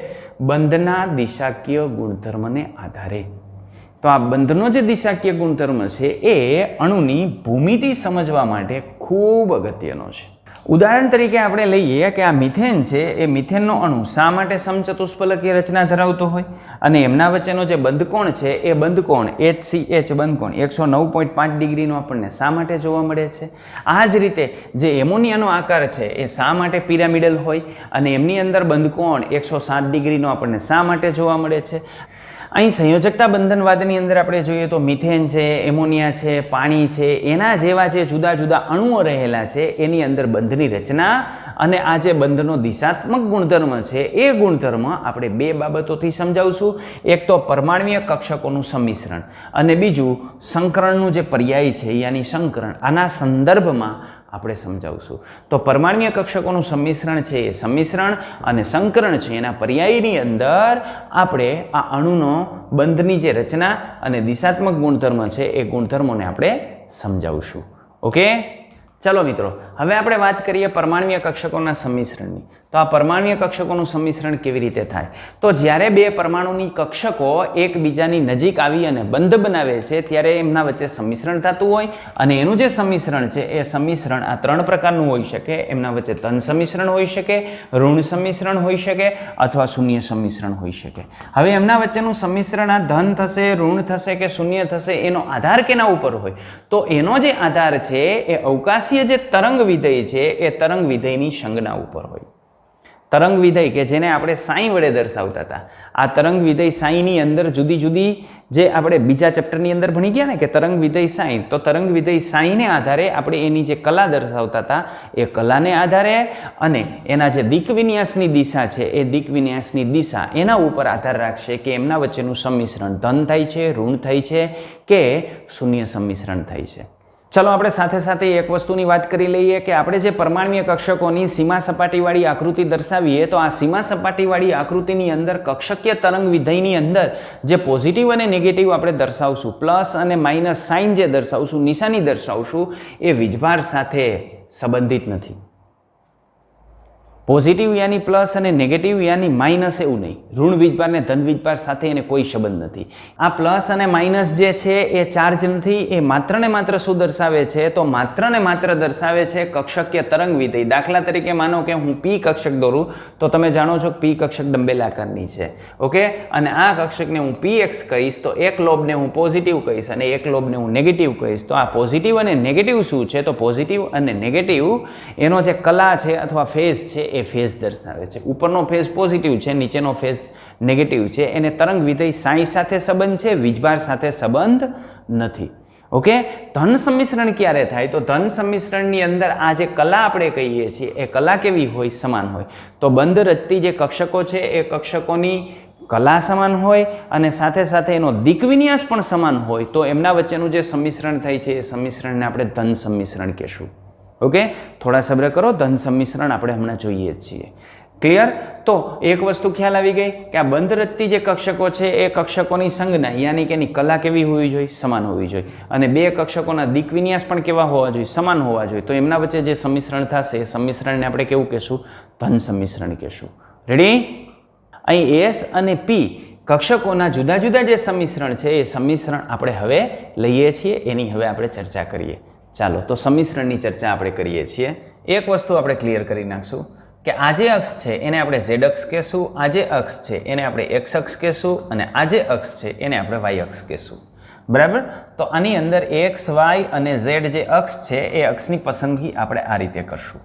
બંધના દિશાકીય ગુણધર્મને આધારે. તો આ બંધનો જે દિશાકીય ગુણધર્મ છે એ અણુની ભૂમિતિ સમજવા માટે ખૂબ અગત્યનો છે. ઉદાહરણ તરીકે આપણે લઈએ કે આ મિથેન છે એ મિથેનનો અણુ શા માટે સમચતુષ્ફલકીય રચના ધરાવતો હોય અને એમના વચ્ચેનો જે બંધકોણ છે એ બંધકોણ HCH બંધકોણ 109.5 ડિગ્રીનો આપણને શા માટે જોવા મળે છે. આ જ રીતે જે એમોનિયાનો આકાર છે એ શા માટે પિરામિડલ હોય અને એમની અંદર બંધકોણ 107 ડિગ્રીનો આપણને શા માટે જોવા મળે છે. અહીં સંયોજકતા બંધનવાદની અંદર આપણે જોઈએ તો મિથેન છે, એમોનિયા છે, પાણી છે, એના જેવા જે જુદા જુદા અણુઓ રહેલા છે એની અંદર બંધની રચના અને આ જે બંધનો દિશાત્મક ગુણધર્મ છે એ ગુણધર્મ આપણે બે બાબતોથી સમજાવશું. એક તો પરમાણ્વીય કક્ષકોનું સંમિશ્રણ અને બીજું સંકરણનું જે પર્યાય છે યાની સંકરણ. આના સંદર્ભમાં આપણે સમજાવશું. તો પરમાણ્વીય કક્ષકોનું સંમિશ્રણ છે એ સંમિશ્રણ અને સંકરણ છે એના પર્યાયની અંદર આપણે આ અણુનો બંધની જે રચના અને દિશાત્મક ગુણધર્મ છે એ ગુણધર્મોને આપણે સમજાવશું. ઓકે, ચલો મિત્રો, હવે આપણે વાત કરીએ પરમાણ્વીય કક્ષકોના સંમિશ્રણની. તો આ પરમાણ્વીય કક્ષકોનું સંમિશ્રણ કેવી રીતે થાય? તો જ્યારે બે પરમાણુની કક્ષકો એકબીજાની નજીક આવી અને બંધ બનાવે છે ત્યારે એમના વચ્ચે સંમિશ્રણ થતું હોય અને એનું જે સંમિશ્રણ છે એ સંમિશ્રણ આ ત્રણ પ્રકારનું હોઈ શકે. એમના વચ્ચે ધન સંમિશ્રણ હોઈ શકે, ઋણ સંમિશ્રણ હોઈ શકે અથવા શૂન્ય સંમિશ્રણ હોઈ શકે. હવે એમના વચ્ચેનું સંમિશ્રણ આ ધન થશે, ઋણ થશે કે શૂન્ય થશે એનો આધાર કેના ઉપર હોય? તો એનો જે આધાર છે એ અવકાશીય જે તરંગ વિધેય છે એ તરંગ વિધેયની સંજ્ઞા ઉપર હોય. તરંગ વિધેય કે જેને આપણે સાઈ વડે દર્શાવતા હતા, આ તરંગ વિધેય સાઈની અંદર જુદી જુદી જે આપણે બીજા ચેપ્ટરની અંદર ભણી ગયા ને કે તરંગ વિધેય સાઈ, તો તરંગ વિધેય સાઈને આધારે આપણે એની જે કલા દર્શાવતા હતા એ કલાને આધારે અને એના જે દિક વિન્યાસની દિશા છે એ દિક વિન્યાસની દિશા એના ઉપર આધાર રાખશે કે એમના વચ્ચેનું સંમિશ્રણ ધન થાય છે, ઋણ થાય છે કે શૂન્ય સંમિશ્રણ થાય છે. ચલો આપણે સાથે સાથે એક વસ્તુની વાત કરી લઈએ કે આપણે જે પરમાણ્વીય કક્ષકોની સીમા સપાટીવાળી આકૃતિ દર્શાવીએ તો આ સીમા સપાટીવાળી આકૃતિની અંદર કક્ષકીય તરંગ વિધેયની અંદર જે પોઝિટિવ અને નેગેટિવ આપણે દર્શાવશું, પ્લસ અને માઇનસ સાઇન જે દર્શાવશું, નિશાની દર્શાવશું, એ વીજભાર સાથે સંબંધિત નથી. પોઝિટિવ યાની પ્લસ અને નેગેટિવ યાની માઇનસ એવું નહીં. ઋણ વીજભાર ને ધન વીજભાર સાથે એને કોઈ સંબંધ નથી. આ પ્લસ અને માઇનસ જે છે એ ચાર્જ નથી. એ માત્ર ને માત્ર શું દર્શાવે છે? તો માત્ર ને માત્ર દર્શાવે છે કક્ષકીય તરંગ વિધેય. દાખલા તરીકે માનો કે હું પી કક્ષક દોરું તો તમે જાણો છો કે પી કક્ષક ડંબેલ આકારની છે. ઓકે, અને આ કક્ષકને હું px કહીશ તો એક લોબને હું પોઝિટિવ કહીશ અને એક લોબને હું નેગેટિવ કહીશ. તો આ પોઝિટિવ અને નેગેટિવ શું છે? તો પોઝિટિવ અને નેગેટિવ એનો જે કલા છે અથવા ફેઝ છે એ ફેઝ દર્શાવે છે. ઉપરનો ફેઝ પોઝિટિવ છે, નીચેનો ફેઝ નેગેટિવ છે. એને તરંગ વિધેય સાઈ સાથે સંબંધ છે, વીજભાર સાથે સંબંધ નથી. ઓકે, ધન સંમિશ્રણ ક્યારે થાય? તો ધન સંમિશ્રણની અંદર આ જે કલા આપણે કહીએ છીએ એ કલા કેવી હોય? સમાન હોય. તો બંધ રચતી જે કક્ષકો છે એ કક્ષકોની કલા સમાન હોય અને સાથે સાથે એનો દિક વિન્યાસ પણ સમાન હોય તો એમના વચ્ચેનું જે સંમિશ્રણ થાય છે એ સંમિશ્રણને આપણે ધન સંમિશ્રણ કહેશું. ઓકે, થોડા સબ્ર કરો, ધન સંમિશ્રણ આપણે હમણાં જોઈએ જ છીએ. ક્લિયર? તો એક વસ્તુ ખ્યાલ આવી ગઈ કે આ બંધ રચતી જે કક્ષકો છે એ કક્ષકોની સંજ્ઞા યાની કે એની કલા કેવી હોવી જોઈએ? સમાન હોવી જોઈએ. અને બે કક્ષકોના દિક વિન્યાસ પણ કેવા હોવા જોઈએ? સમાન હોવા જોઈએ. તો એમના વચ્ચે જે સંમિશ્રણ થશે એ સંમિશ્રણને આપણે કેવું કહેશું? ધન સંમિશ્રણ કહેશું. રેડી? અહીં એસ અને પી કક્ષકોના જુદા જુદા જે સંમિશ્રણ છે એ સંમિશ્રણ આપણે હવે લઈએ છીએ, એની હવે આપણે ચર્ચા કરીએ. ચાલો તો સંમિશ્રણની ચર્ચા આપણે કરીએ છીએ. એક વસ્તુ આપણે ક્લિયર કરી નાખશું કે આ જે અક્ષ છે એને આપણે ઝેડ અક્ષ કહેશું, આ જે અક્ષ છે એને આપણે એક્સ અક્ષ કહેશું અને આ જે અક્ષ છે એને આપણે વાય અક્ષ કહેશું. બરાબર? તો આની અંદર એક્સ, વાય અને ઝેડ જે અક્ષ છે એ અક્ષની પસંદગી આપણે આ રીતે કરશું.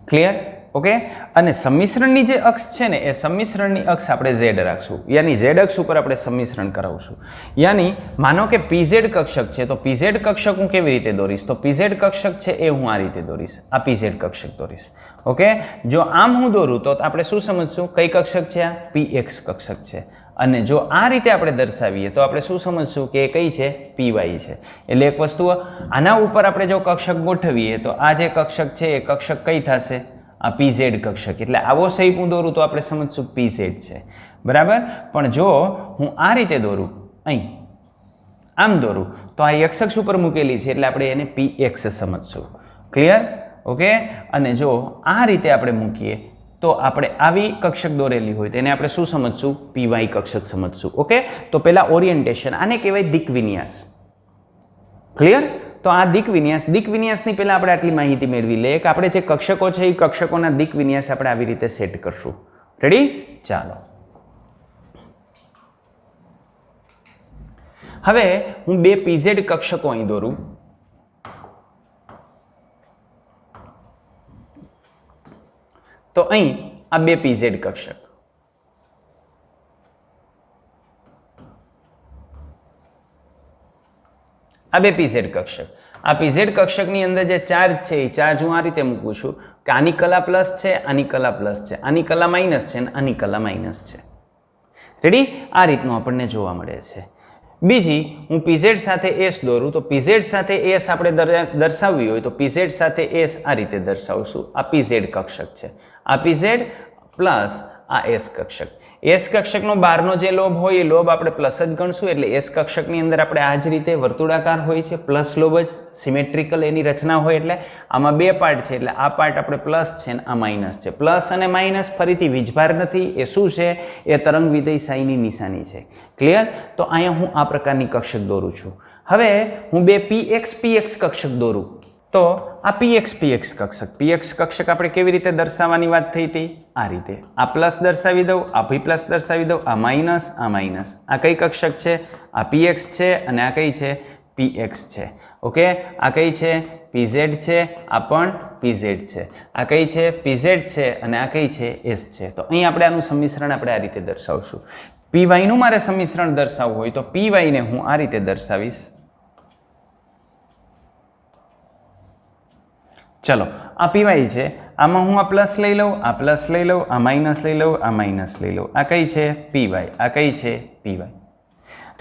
ક્લિયર? ઓકે, અને સંમિશ્રણની જે અક્ષ છે ને એ સંમિશ્રણની અક્ષ આપણે ઝેડ રાખશું, યાની ઝેડ અક્ષ ઉપર આપણે સંમિશ્રણ કરાવશું. યાની માનો કે પીઝેડ કક્ષક છે તો પીઝેડ કક્ષક હું કેવી રીતે દોરીશ? તો પીઝેડ કક્ષક છે એ હું આ રીતે દોરીશ, આ પીઝેડ કક્ષક દોરીશ. ઓકે, જો આમ હું દોરું તો આપણે શું સમજશું? કઈ કક્ષક છે? આ px કક્ષક છે. અને જો આ રીતે આપણે દર્શાવીએ તો આપણે શું સમજશું કે એ કઈ છે? py છે. એટલે એક વસ્તુ આના ઉપર આપણે જો કક્ષક ગોઠવીએ તો આ જે કક્ષક છે એ કક્ષક કઈ થશે? આ pz કક્ષક. એટલે આવો શેપ હું દોરું તો આપણે સમજશું pz છે. બરાબર? પણ જો હું આ રીતે દોરું, અહીં આમ દોરું તો આ x અક્ષ ઉપર મૂકેલી છે એટલે આપણે એને px સમજશું. ક્લિયર? ઓકે, અને જો આ રીતે આપણે મૂકીએ તો આપણે આવી કક્ષક દોરેલી હોય તેને આપણે શું સમજશું? py કક્ષક સમજશું. ઓકે, તો પહેલા ઓરિએન્ટેશન, આને કહેવાય દિક વિન્યાસ. ક્લિયર? તો આ દિક વિન્યાસની પહેલા આપણે આટલી માહિતી મેળવી લઈએ કે આપણે જે કક્ષકો છે એ કક્ષકોના દિક વિન્યાસ આપણે આવી રીતે સેટ કરશું. રેડી? ચાલો. હવે હું બે પીઝેડ કક્ષકો અહીં દોરું. તો અહીં આ બે પીઝેડ કક્ષક, આ બે પીઝેડ કક્ષક, આ પીઝેડ કક્ષકની અંદર જે ચાર્જ છે એ ચાર્જ હું આ રીતે મૂકું છું કે આની કલા પ્લસ છે, આની કલા પ્લસ છે, આની કલા માઇનસ છે અને આની કલા માઇનસ છે. રેડી? આ રીતનું આપણને જોવા મળે છે. બીજી હું પીઝેડ સાથે એસ દોરું તો પીઝેડ સાથે એસ આપણે દર્શાવવી હોય તો પીઝેડ સાથે એસ આ રીતે દર્શાવશું. આ પીઝેડ કક્ષક છે, આ પીઝેડ પ્લસ આ એસ કક્ષક. એસ કક્ષકનો બહારનો જે લોબ હોય એ લોબ આપણે પ્લસ જ ગણશું, એટલે એસ કક્ષકની અંદર આપણે આ જ રીતે વર્તુળાકાર હોય છે, પ્લસ લોબ જ સિમેટ્રિકલ એની રચના હોય. એટલે આમાં બે પાર્ટ છે, એટલે આ પાર્ટ આપણે પ્લસ છે અને આ માઇનસ છે. પ્લસ અને માઇનસ ફરીથી વીજભાર નથી, એ શું છે? એ તરંગ વિધેય સાઈની નિશાની છે. ક્લિયર? તો અહીંયા હું આ પ્રકારની કક્ષક દોરું છું. હવે હું બે px કક્ષક દોરું તો આ px કક્ષક આપણે કેવી રીતે દર્શાવવાની વાત થઈ હતી? આ રીતે. આ પ્લસ દર્શાવી દઉં, આ ભી પ્લસ દર્શાવી દઉં, આ માઇનસ, આ માઇનસ. આ કઈ કક્ષક છે? આ px છે અને આ કઈ છે? px છે. ઓકે, આ કઈ છે? pz છે, આ પણ pz છે. આ કઈ છે? pz છે અને આ કઈ છે? s છે. તો અહીં આપણે આનું સંમિશ્રણ આપણે આ રીતે દર્શાવશું. py નું મારે સંમિશ્રણ દર્શાવવું હોય તો py ને હું આ રીતે દર્શાવીશ. ચલો, આ py છે, આમાં હું આ પ્લસ લઈ લઉં, આ પ્લસ લઈ લઉં, આ માઇનસ લઈ લઉં, આ માઇનસ લઈ લઉં. આ કઈ છે? py. આ કઈ છે? py.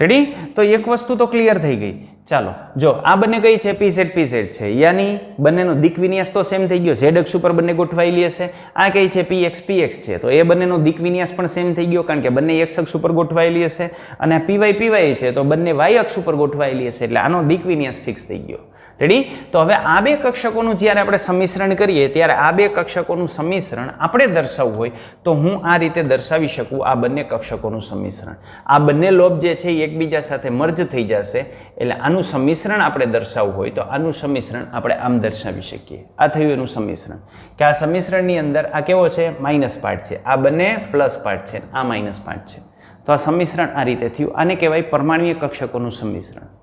રેડી? તો એક વસ્તુ તો ક્લિયર થઈ ગઈ. ચાલો, જો આ બંને કઈ છે? pz છે, યાની બંનેનો દિક વિન્યાસ તો સેમ થઈ ગયો, z અક્ષ ઉપર બંને ગોઠવાયેલી હશે. આ કઈ છે? px છે, તો એ બંનેનો દિક વિન્યાસ પણ સેમ થઈ ગયો કારણ કે બંને x અક્ષ ઉપર ગોઠવાયેલી હશે. અને આ py છે, તો બંને y અક્ષ ઉપર ગોઠવાયેલી હશે, એટલે આનો દિક વિન્યાસ ફિક્સ થઈ ગયો. રેડી? તો હવે આ બે કક્ષકોનું જ્યારે આપણે સંમિશ્રણ કરીએ ત્યારે આ બે કક્ષકોનું સંમિશ્રણ આપણે દર્શાવવું હોય તો હું આ રીતે દર્શાવી શકું આ બંને કક્ષકોનું સંમિશ્રણ. આ બંને લોબ જે છે એ એકબીજા સાથે મર્જ થઈ જશે, એટલે આનું સંમિશ્રણ આપણે દર્શાવવું હોય તો આનું સંમિશ્રણ આપણે આમ દર્શાવી શકીએ. આ થયું એનું સંમિશ્રણ કે આ સંમિશ્રણની અંદર આ કેવો છે? માઇનસ પાર્ટ છે, આ બંને પ્લસ પાર્ટ છે, આ માઇનસ પાર્ટ છે. તો આ સંમિશ્રણ આ રીતે થયું. આને કહેવાય પરમાણ્વીય કક્ષકોનું સંમિશ્રણ.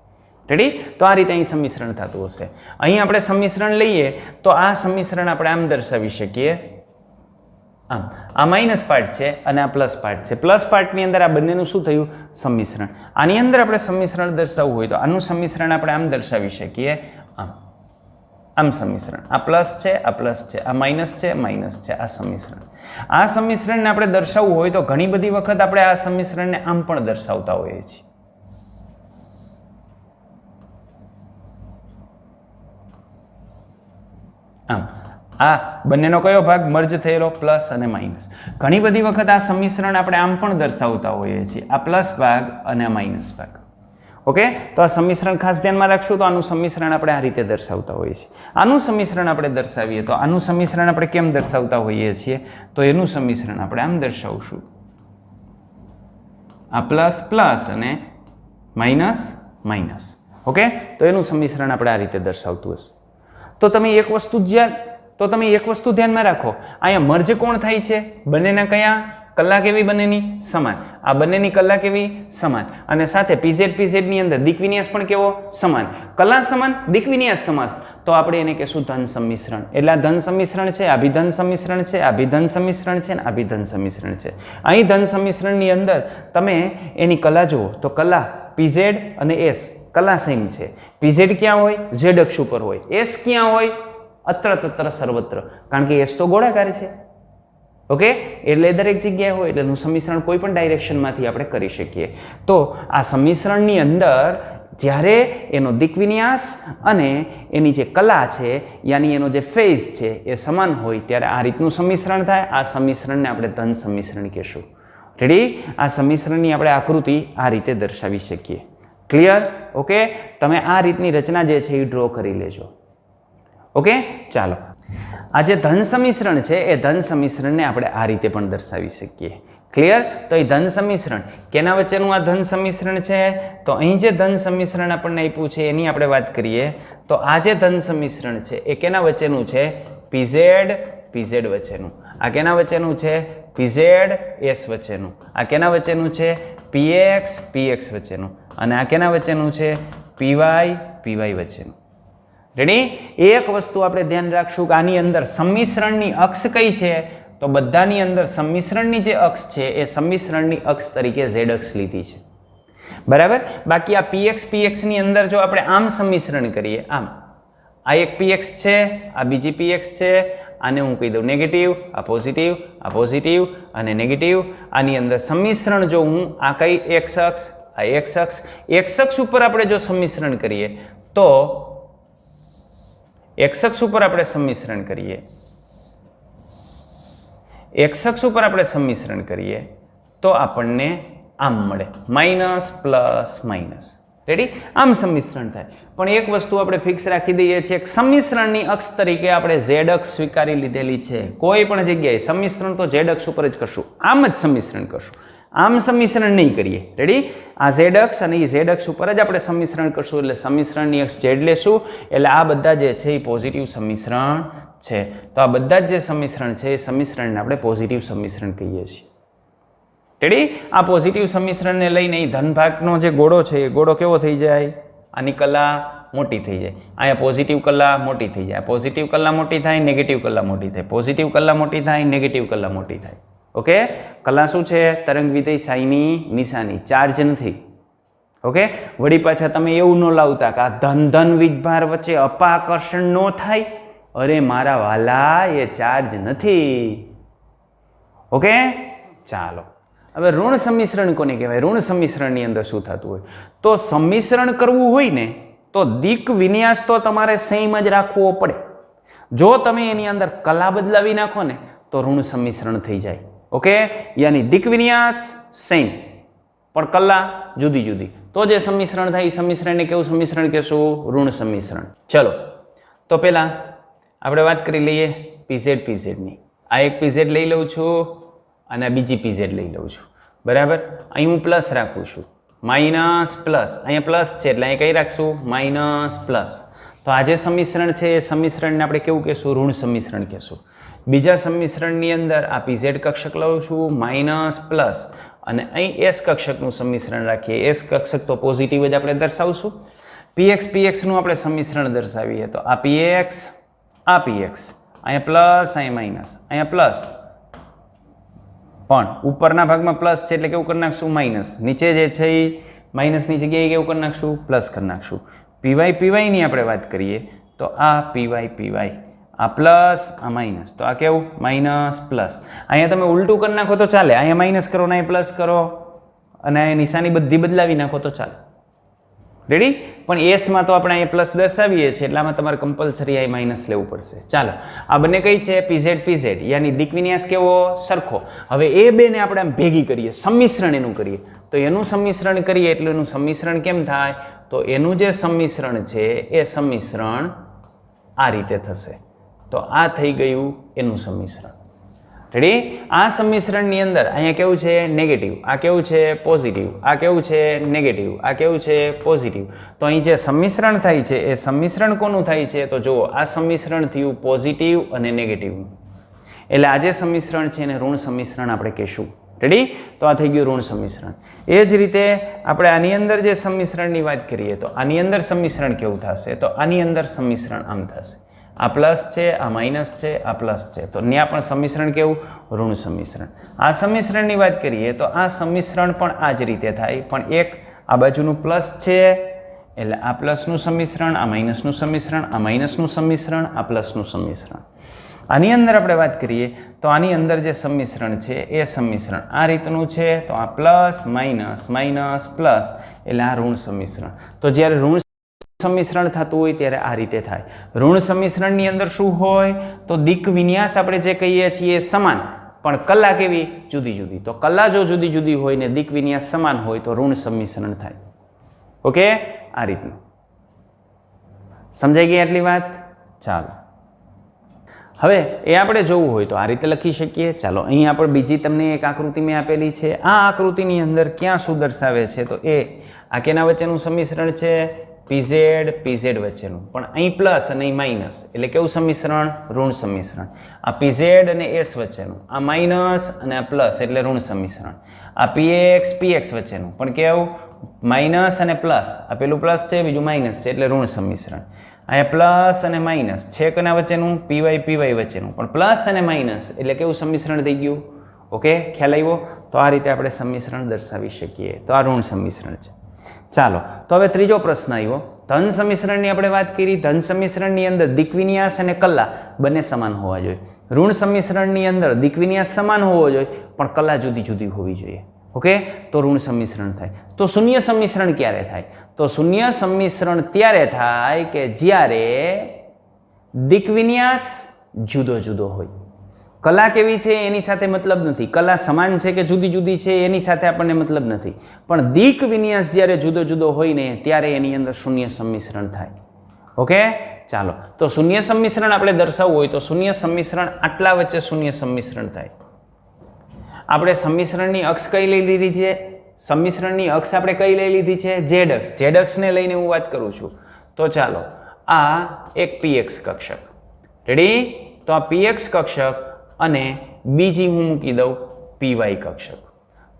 રેડી? તો આ રીતે અહીં સંમિશ્રણ થતું હશે. અહીં આપણે સંમિશ્રણ લઈએ તો આ સંમિશ્રણ આપણે આમ દર્શાવી શકીએ, આમ. આ માઇનસ પાર્ટ છે અને આ પ્લસ પાર્ટ છે. પ્લસ પાર્ટની અંદર આ બંનેનું શું થયું? સંમિશ્રણ. આની અંદર આપણે સંમિશ્રણ દર્શાવવું હોય તો આનું સંમિશ્રણ આપણે આમ દર્શાવી શકીએ, આમ. આમ સંમિશ્રણ. આ પ્લસ છે, આ પ્લસ છે, આ માઇનસ છે, માઇનસ છે, આ સંમિશ્રણ. આ સંમિશ્રણને આપણે દર્શાવવું હોય તો ઘણી બધી વખત આપણે આ સંમિશ્રણને આમ પણ દર્શાવતા હોઈએ છીએ. આમ. આ બંનેનો કયો ભાગ? મર્જ થયેલો, પ્લસ અને માઇનસ. ઘણી બધી વખત આ સંમિશ્રણ આપણે આમ પણ દર્શાવતા હોઈએ છીએ, આ પ્લસ ભાગ અને આ માઇનસ ભાગ. ઓકે, તો આ સંમિશ્રણ ખાસ ધ્યાનમાં રાખશું. તો આનું સંમિશ્રણ આપણે આ રીતે દર્શાવતા હોઈએ છીએ. આનું સંમિશ્રણ આપણે દર્શાવીએ તો આનું સંમિશ્રણ આપણે કેમ દર્શાવતા હોઈએ છીએ? તો એનું સંમિશ્રણ આપણે આમ દર્શાવશું, આ પ્લસ પ્લસ અને માઇનસ માઇનસ. ઓકે, તો એનું સંમિશ્રણ આપણે આ રીતે દર્શાવતું હશે. તો તમે એક વસ્તુ ધ્યાનમાં રાખો, અહીંયા મર્જ કોણ થાય છે? બંનેના કયા કલા કેવી? બંનેની સમાન. આ બંનેની કલા કેવી? સમાન. અને સાથે pz ની અંદર દિક વિન્યાસ પણ કેવો? સમાન. કલા સમાન, દિક વિન્યાસ સમાન, તો આપણે એને કહેશું ધન સંમિશ્રણ. એટલે આ ધન સંમિશ્રણ છે, અભિધન સંમિશ્રણ છે, અભિધન સંમિશ્રણ છે અને અભિધન સંમિશ્રણ છે. અહીં ધન સંમિશ્રણની અંદર તમે એની કલા જુઓ તો કલા pz અને s કલા સેમ છે. pz ક્યાં હોય? z અક્ષ ઉપર હોય. s ક્યાં હોય? અત્ર તત્ર સર્વત્ર, કારણ કે s તો ગોળાકાર છે. ઓકે, એટલે દરેક જગ્યાએ હોય એટલે એનું સંમિશ્રણ કોઈ પણ ડાયરેક્શનમાંથી આપણે કરી શકીએ. તો આ સંમિશ્રણની અંદર જ્યારે એનો દિક વિન્યાસ અને એની જે કલા છે યાની એનો જે ફેઝ છે એ સમાન હોય ત્યારે આ રીતનું સંમિશ્રણ થાય. આ સંમિશ્રણને આપણે ધન સંમિશ્રણ કહેશું. રેડી? આ સંમિશ્રણની આપણે આકૃતિ આ રીતે દર્શાવી શકીએ. ક્લિયર? ઓકે, તમે આ રીતની રચના જે છે એ ડ્રો કરી લેજો. ઓકે, ચાલો. આ જે ધન સંમિશ્રણ છે એ ધન સંમિશ્રણને આપણે આ રીતે પણ દર્શાવી શકીએ. ક્લિયર? તો એ ધન સંમિશ્રણ કેના વચ્ચેનું આ ધન સંમિશ્રણ છે? તો અહીં જે ધન સંમિશ્રણ આપણને આપ્યું છે એની આપણે વાત કરીએ તો આ જે ધન સંમિશ્રણ છે એ કેના વચ્ચેનું છે? પીઝેડ પીઝેડ વચ્ચેનું. આ કેના વચ્ચેનું છે? પીઝેડ એસ વચ્ચેનું. આ કેના વચ્ચેનું છે? પીએક્સ પીએક્સ વચ્ચેનું. અને આ કેના વચ્ચેનું છે? પીવાય પીવાય વચ્ચેનું. રેડી? એક વસ્તુ આપણે ધ્યાન રાખશું કે આની અંદર સંમિશ્રણની અક્ષ કઈ છે? તો બધાની અંદર સંમિશ્રણની જે અક્ષ છે એ સંમિશ્રણની અક્ષ તરીકે ઝેડ અક્ષ લીધી છે. બરાબર? બાકી આ પીએક્સ પીએક્સ ની અંદર જો આપણે આમ સંમિશ્રણ કરીએ, આમ આ એક પીએક્સ છે, આ બીજી પીએક્સ છે, આને હું કહી દઉં નેગેટિવ, આ પોઝિટિવ અને નેગેટિવ. આની અંદર સંમિશ્રણ જો હું આ કઈ એક્સ અક્ષ, આ એક્સ અક્ષ ઉપર આપણે જો સંમિશ્રણ કરીએ તો એક્સ અક્ષ ઉપર આપણે સંમિશ્રણ કરીએ તો આપણને આમ મળે માઇનસ પ્લસ માઇનસ. રેડી? આમ સંમિશ્રણ થાય. પણ એક વસ્તુ આપણે ફિક્સ રાખી દઈએ છીએ, સંમિશ્રણની અક્ષ તરીકે આપણે ઝેડ અક્ષ સ્વીકારી લીધેલી છે. કોઈ પણ જગ્યાએ સંમિશ્રણ તો ઝેડ અક્ષ ઉપર જ કરશું, આમ જ સંમિશ્રણ કરશું, આમ સંમિશ્રણ નહીં કરીએ. રેડી? આ ઝેડ અક્ષ અને એ ઝેડ અક્ષ ઉપર જ આપણે સંમિશ્રણ કરશું એટલે સંમિશ્રણની અક્ષ ઝેડ લેશું એટલે આ બધા જે છે એ પોઝિટિવ સંમિશ્રણ છે. તો આ બધા જ જે સંમિશ્રણ છે એ સંમિશ્રણને આપણે પોઝિટિવ સંમિશ્રણ કહીએ છીએ. રેડી? આ પોઝિટિવ સંમિશ્રણને લઈને ધન ભાગનો જે ગોળો છે એ ગોળો કેવો થઈ જાય? આની કલા મોટી થઈ જાય. અહીંયા પોઝિટિવ કલા મોટી થઈ જાય. પોઝિટિવ કલા મોટી થાય, નેગેટિવ કલા મોટી થાય. પોઝિટિવ કલા મોટી થાય, નેગેટિવ કલા મોટી થાય. ઓકે? કલા શું છે? તરંગ વિધેય સાઈની નિશાની, ચાર્જ નથી. ઓકે? વળી પાછા તમે એવું ન લાવતા કે આ ધન ધન વીજભાર વચ્ચે અપાકર્ષણ ન થાય. અરે મારા વાલા, એ ચાર્જ નથી. ઓકે? ચાલો હવે ઋણ સંમિશ્રણ કોને કહેવાય? ઋણ સંમિશ્રણની અંદર શું થતું હોય? તો સંમિશ્રણ કરવું હોય ને તો દિક વિન્યાસ તો તમારે સેમ જ રાખવો પડે. જો તમે એની અંદર કલા બદલાવી નાખો ને તો ઋણ સંમિશ્રણ થઈ જાય. ઓકે? યાની દિક વિન્યાસ સેમ પણ કલા જુદી જુદી, તો જે સંમિશ્રણ થાય એ સંમિશ્રણને કેવું સંમિશ્રણ કહેશું? ઋણ સંમિશ્રણ. ચલો તો પહેલા આપણે વાત કરી લઈએ પીઝેડ પીઝેડની. આ એક પીઝેડ લઈ લઉં છું અને આ બીજી પીઝેડ લઈ લઉં છું. બરાબર? અહીં હું પ્લસ રાખું છું, માઇનસ પ્લસ, અહીંયા પ્લસ છે એટલે અહીંયા કઈ રાખશું? Minus plus. તો આ જે સંમિશ્રણ છે એ સંમિશ્રણને આપણે કેવું કહેશું? ઋણ સંમિશ્રણ કહેશું. બીજા સંમિશ્રણની અંદર આ પીઝેડ કક્ષક લઉં છું, માઇનસ પ્લસ, અને અહીં એસ કક્ષકનું સંમિશ્રણ રાખીએ. એસ કક્ષક તો પોઝિટિવ જ આપણે દર્શાવશું. પીએક્સ પીએક્સનું આપણે સંમિશ્રણ દર્શાવીએ તો આ પીએક્સ, અહીંયા પ્લસ, અહીંયા માઇનસ, અહીંયા પ્લસ, પણ ઉપરના ભાગમાં પ્લસ છે એટલે કેવું કરી નાખશું? માઇનસ. નીચે જે છે એ માઇનસની જગ્યાએ કેવું કરી નાખશું? પ્લસ કરી નાખશું. પીવાય પીવાયની આપણે વાત કરીએ તો આ પીવાય, આ પ્લસ, આ માઇનસ, તો આ કેવું? Minus plus. અહીંયા તમે ઉલટું કરી નાખો તો ચાલે, અહીંયા માઇનસ કરો ને અહીંયા પ્લસ કરો અને અહીંયા નિશાની બધી બદલાવી નાખો તો ચાલે. રેડી? પણ એસમાં તો આપણે અહીંયા પ્લસ દર્શાવીએ છીએ એટલામાં તમારે કમ્પલસરી અહીં માઇનસ લેવું પડશે. ચાલો, આ બંને કઈ છે? પીઝેડ પીઝેડ, યાની દિક વિન્યાસ કેવો? સરખો. હવે એ બેને આપણે આમ ભેગી કરીએ, સંમિશ્રણ એનું કરીએ તો એનું સંમિશ્રણ કરીએ એટલે એનું સંમિશ્રણ કેમ થાય? તો એનું જે સંમિશ્રણ છે એ સંમિશ્રણ આ રીતે થશે. તો આ થઈ ગયું એનું સંમિશ્રણ. રેડી? આ સંમિશ્રણની અંદર અહીંયા કેવું છે? નેગેટિવ. આ કેવું છે? પોઝિટિવ. આ કેવું છે? નેગેટિવ. આ કેવું છે? પોઝિટિવ. તો અહીં જે સંમિશ્રણ થાય છે એ સંમિશ્રણ કોનું થાય છે? તો જુઓ, આ સંમિશ્રણ થયું પોઝિટિવ અને નેગેટિવનું. એટલે આ જે સંમિશ્રણ છે એને ઋણ સંમિશ્રણ આપણે કહેશું. રેડી? તો આ થઈ ગયું ઋણ સંમિશ્રણ. એ જ રીતે આપણે આની અંદર જે સંમિશ્રણની વાત કરીએ તો આની અંદર સંમિશ્રણ કેવું થશે? તો આની અંદર સંમિશ્રણ આમ થશે. આ પ્લસ છે, આ માઇનસ છે, આ પ્લસ છે, તો ત્યાં પણ સંમિશ્રણ કેવું? ઋણ સંમિશ્રણ. આ સંમિશ્રણની વાત કરીએ તો આ સંમિશ્રણ પણ આ જ રીતે થાય, પણ એક આ બાજુનું પ્લસ છે એટલે આ પ્લસનું સંમિશ્રણ, આ માઇનસનું સંમિશ્રણ, આ માઇનસનું સંમિશ્રણ, આ પ્લસનું સંમિશ્રણ. આની અંદર આપણે વાત કરીએ તો આની અંદર જે સંમિશ્રણ છે એ સંમિશ્રણ આ રીતનું છે, તો આ પ્લસ માઇનસ માઇનસ પ્લસ એટલે આ ઋણ સંમિશ્રણ. તો જ્યારે ઋણ સંમિશ્રણ થતું હોય ત્યારે આ રીતે થાય. ઋણ સંમિશ્રણની અંદર શું હોય? તો દિક વિન્યાસ આપણે જે કહીએ છીએ સમાન, પણ કલા કેવી? જુદી જુદી. તો કલા જો જુદી જુદી હોય ને દિક વિન્યાસ સમાન હોય તો ઋણ સંમિશ્રણ થાય. ઓકે? આ રીતનું સમજાઈ ગઈ આટલી વાત? ચાલો હવે એ આપણે જોવું હોય તો આ રીતે લખી શકીએ. ચાલો અહીં આપણે બીજી તમને એક આકૃતિ મેં આપેલી છે. આ આકૃતિની અંદર ક્યાં શું દર્શાવે છે તો એ આ કેના વચ્ચેનું સમીકરણ છે PZ વચ્ચેનું, પણ અહીં પ્લસ અને અહીં માઇનસ એટલે કેવું સમીકરણ? ઋણ સમીકરણ. આ PZ અને S વચ્ચેનું, આ માઇનસ અને આ પ્લસ એટલે ઋણ સમીકરણ. આ PX વચ્ચેનું પણ કેવું? માઇનસ અને પ્લસ. આ પેલું પ્લસ છે બીજું માઇનસ છે એટલે ઋણ સમીકરણ. અહીંયા પ્લસ અને માઇનસ છે કોના વચ્ચેનું? PY વચ્ચેનું, પણ પ્લસ અને માઇનસ એટલે કેવું સમીકરણ થઈ ગયું? ઓકે, ખ્યાલ આવ્યો? તો આ રીતે આપણે સમીકરણ દર્શાવી શકીએ. તો આ ઋણ સમીકરણ છે. ચાલો, તો હવે ત્રીજો પ્રશ્ન આવ્યો. ધન સમીકરણની આપણે વાત કરી. ધન સમીકરણની અંદર દિક્વિન્યાસ અને કલા બંને સમાન હોવા જોઈએ. ઋણ સમીકરણની અંદર દિક્વિન્યાસ સમાન હોવો જોઈએ પણ કલા જુદી જુદી હોવી જોઈએ. ઓકે, તો ઋણ સમીકરણ થાય. તો શૂન્ય સમીકરણ ક્યારે થાય? તો શૂન્ય સમીકરણ ત્યારે થાય કે જ્યારે દિક્વિન્યાસ જુદો જુદો હોય. કલા કેવી છે એની સાથે મતલબ નથી, કલા સમાન છે કે જુદી જુદી છે એની સાથે આપણને મતલબ નથી, પણ દિક વિન્યાસ જ્યારે જુદો જુદો હોય ને ત્યારે એની અંદર શૂન્ય સમીકરણ થાય. ઓકે, ચાલો, તો શૂન્ય સમીકરણ આપણે દર્શાવવું હોય તો શૂન્ય સમીકરણ આટલા વચ્ચે શૂન્ય સમીકરણ થાય. આપણે સમીકરણની અક્ષ કઈ લઈ લીધી છે? સમીકરણની અક્ષ આપણે કઈ લઈ લીધી છે? ઝેડ અક્ષ. ઝેડ અક્ષને લઈને હું વાત કરું છું. તો ચાલો, આ એક PX કક્ષક. રેડી? તો આ PX કક્ષક અને બીજી હું મૂકી દઉં PY કક્ષક.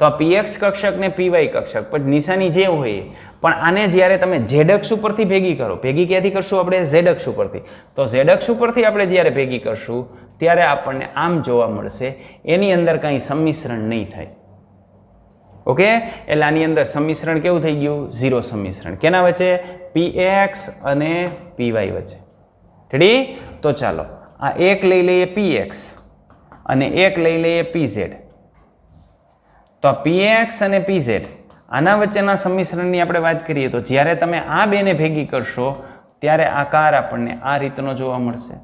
તો આ PX કક્ષક ને PY કક્ષક પણ નિશાની જે હોય પણ આને જ્યારે તમે Z અક્ષ ઉપરથી ભેગી કરો, ભેગી ક્યાંથી કરશું આપણે? Z અક્ષ ઉપરથી. તો Z અક્ષ ઉપરથી આપણે જ્યારે ભેગી કરશું ત્યારે આપણને આમ જોવા મળશે, એની અંદર કંઈ સમીકરણ નહીં થાય. ઓકે, એટલે આની અંદર સમીકરણ કેવું થઈ ગયું? ઝીરો સમીકરણ. કેના વચ્ચે? PX અને PY વચ્ચે. રેડી? તો ચાલો, આ એક લઈ લઈએ PX અને એક લઈ લઈએ PZ. તો PX અને PZ આના વચ્ચેના સમીકરણની આપણે વાત કરીએ તો જ્યારે તમે આ બેને ભેગી કરશો ત્યારે આકાર આપણને આ રીતનો જોવા મળશે.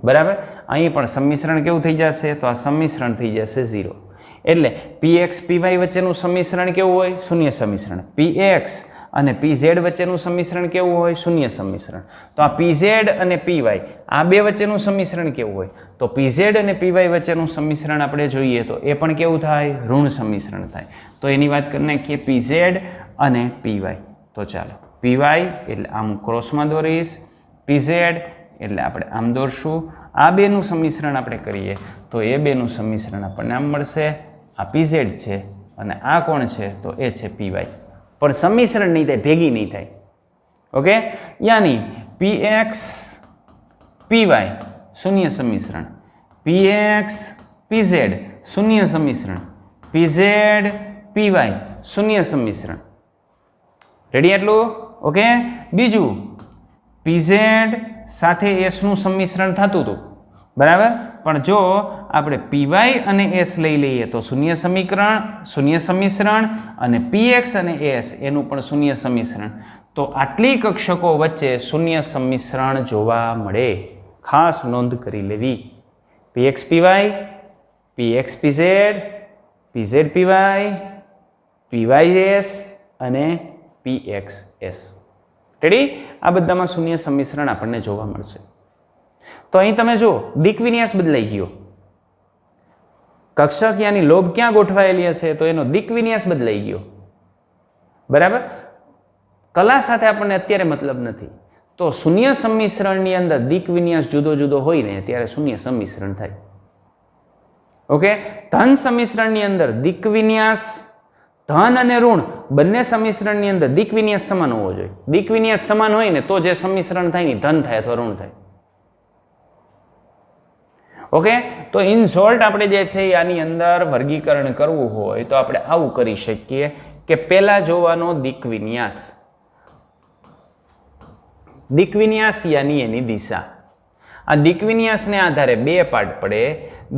બરાબર? અહીં પણ સમીકરણ કેવું થઈ જશે? તો આ સમીકરણ થઈ જશે 0. એટલે PX PY વચ્ચેનું સમીકરણ કેવું હોય? શૂન્ય સમીકરણ. PX અને PZ વચ્ચેનું સમીકરણ કેવું હોય? શૂન્ય સમીકરણ. તો આ PZ અને PY આ બે વચ્ચેનું સમીકરણ કેવું હોય? તો PZ અને PY વચ્ચેનું સમીકરણ આપણે જોઈએ તો એ પણ કેવું થાય? ઋણ સમીકરણ થાય. તો એની વાત કરી નાખીએ PZ અને PY. તો ચાલો, PY એટલે આમ ક્રોસમાં દોરીશ, PZ એટલે આપણે આમ દોરશું. આ બેનું સમીકરણ આપણે કરીએ તો એ બેનું સમીકરણ આપણને આમ મળશે. આ PZ છે અને આ કોણ છે? તો એ છે PY. પણ સમીકરણ નહીં થાય, ભેગી નહીં થાય. ઓકે, યાની PX PY શૂન્ય સમીકરણ, PX PZ શૂન્ય સમીકરણ, PZ PY શૂન્ય સમીકરણ. રેડી આટલું? ઓકે, બીજું PZ સાથે S નું સમીકરણ થતું હતું. બરાબર? પણ જો આપણે PY અને S લઈ લઈએ તો શૂન્ય સમીકરણ અને PX અને S એનું પણ શૂન્ય સમીકરણ. તો આટલી કક્ષકો વચ્ચે શૂન્ય સમીકરણ જોવા મળે. ખાસ નોંધ કરી લેવી. PX PY, PX PZ, PZ PY, PYS અને PXS. રેડી? આ બધામાં શૂન્ય સમીકરણ આપણને જોવા મળશે. તો અહીં તમે જો દિક્વિન્યાસ બદલાઈ ગયો. કક્ષક યાની લોબ ક્યાં ગોઠવાયેલી હશે? તો એનો દિક્વિન્યાસ બદલાઈ ગયો. બરાબર? કલા સાથે આપણને અત્યારે મતલબ નથી. તો શૂન્ય સમીકરણની અંદર દિક્વિન્યાસ જુદો જુદો હોય ને ત્યારે શૂન્ય સમીકરણ થાય. ઓકે, ધન સમીકરણની અંદર દિક્વિન્યાસ, ધન અને ઋણ બંને સમીકરણની અંદર દિક્વિન્યાસ સમાન હોવો જોઈએ. દિક્વિન્યાસ સમાન હોય ને તો જે સમીકરણ થાય ને ધન થાય અથવા ઋણ થાય. ઓકે, તો ઇન શોર્ટ આપણે જે છે આની અંદર વર્ગીકરણ કરવું હોય તો આપણે આવું કરી શકીએ કે પહેલા જોવાનો દિક્વિન્યાસ. દિક્વિન્યાસ યાની એની દિશા. આ દિક્વિન્યાસને આધારે બે પાર્ટ પડે.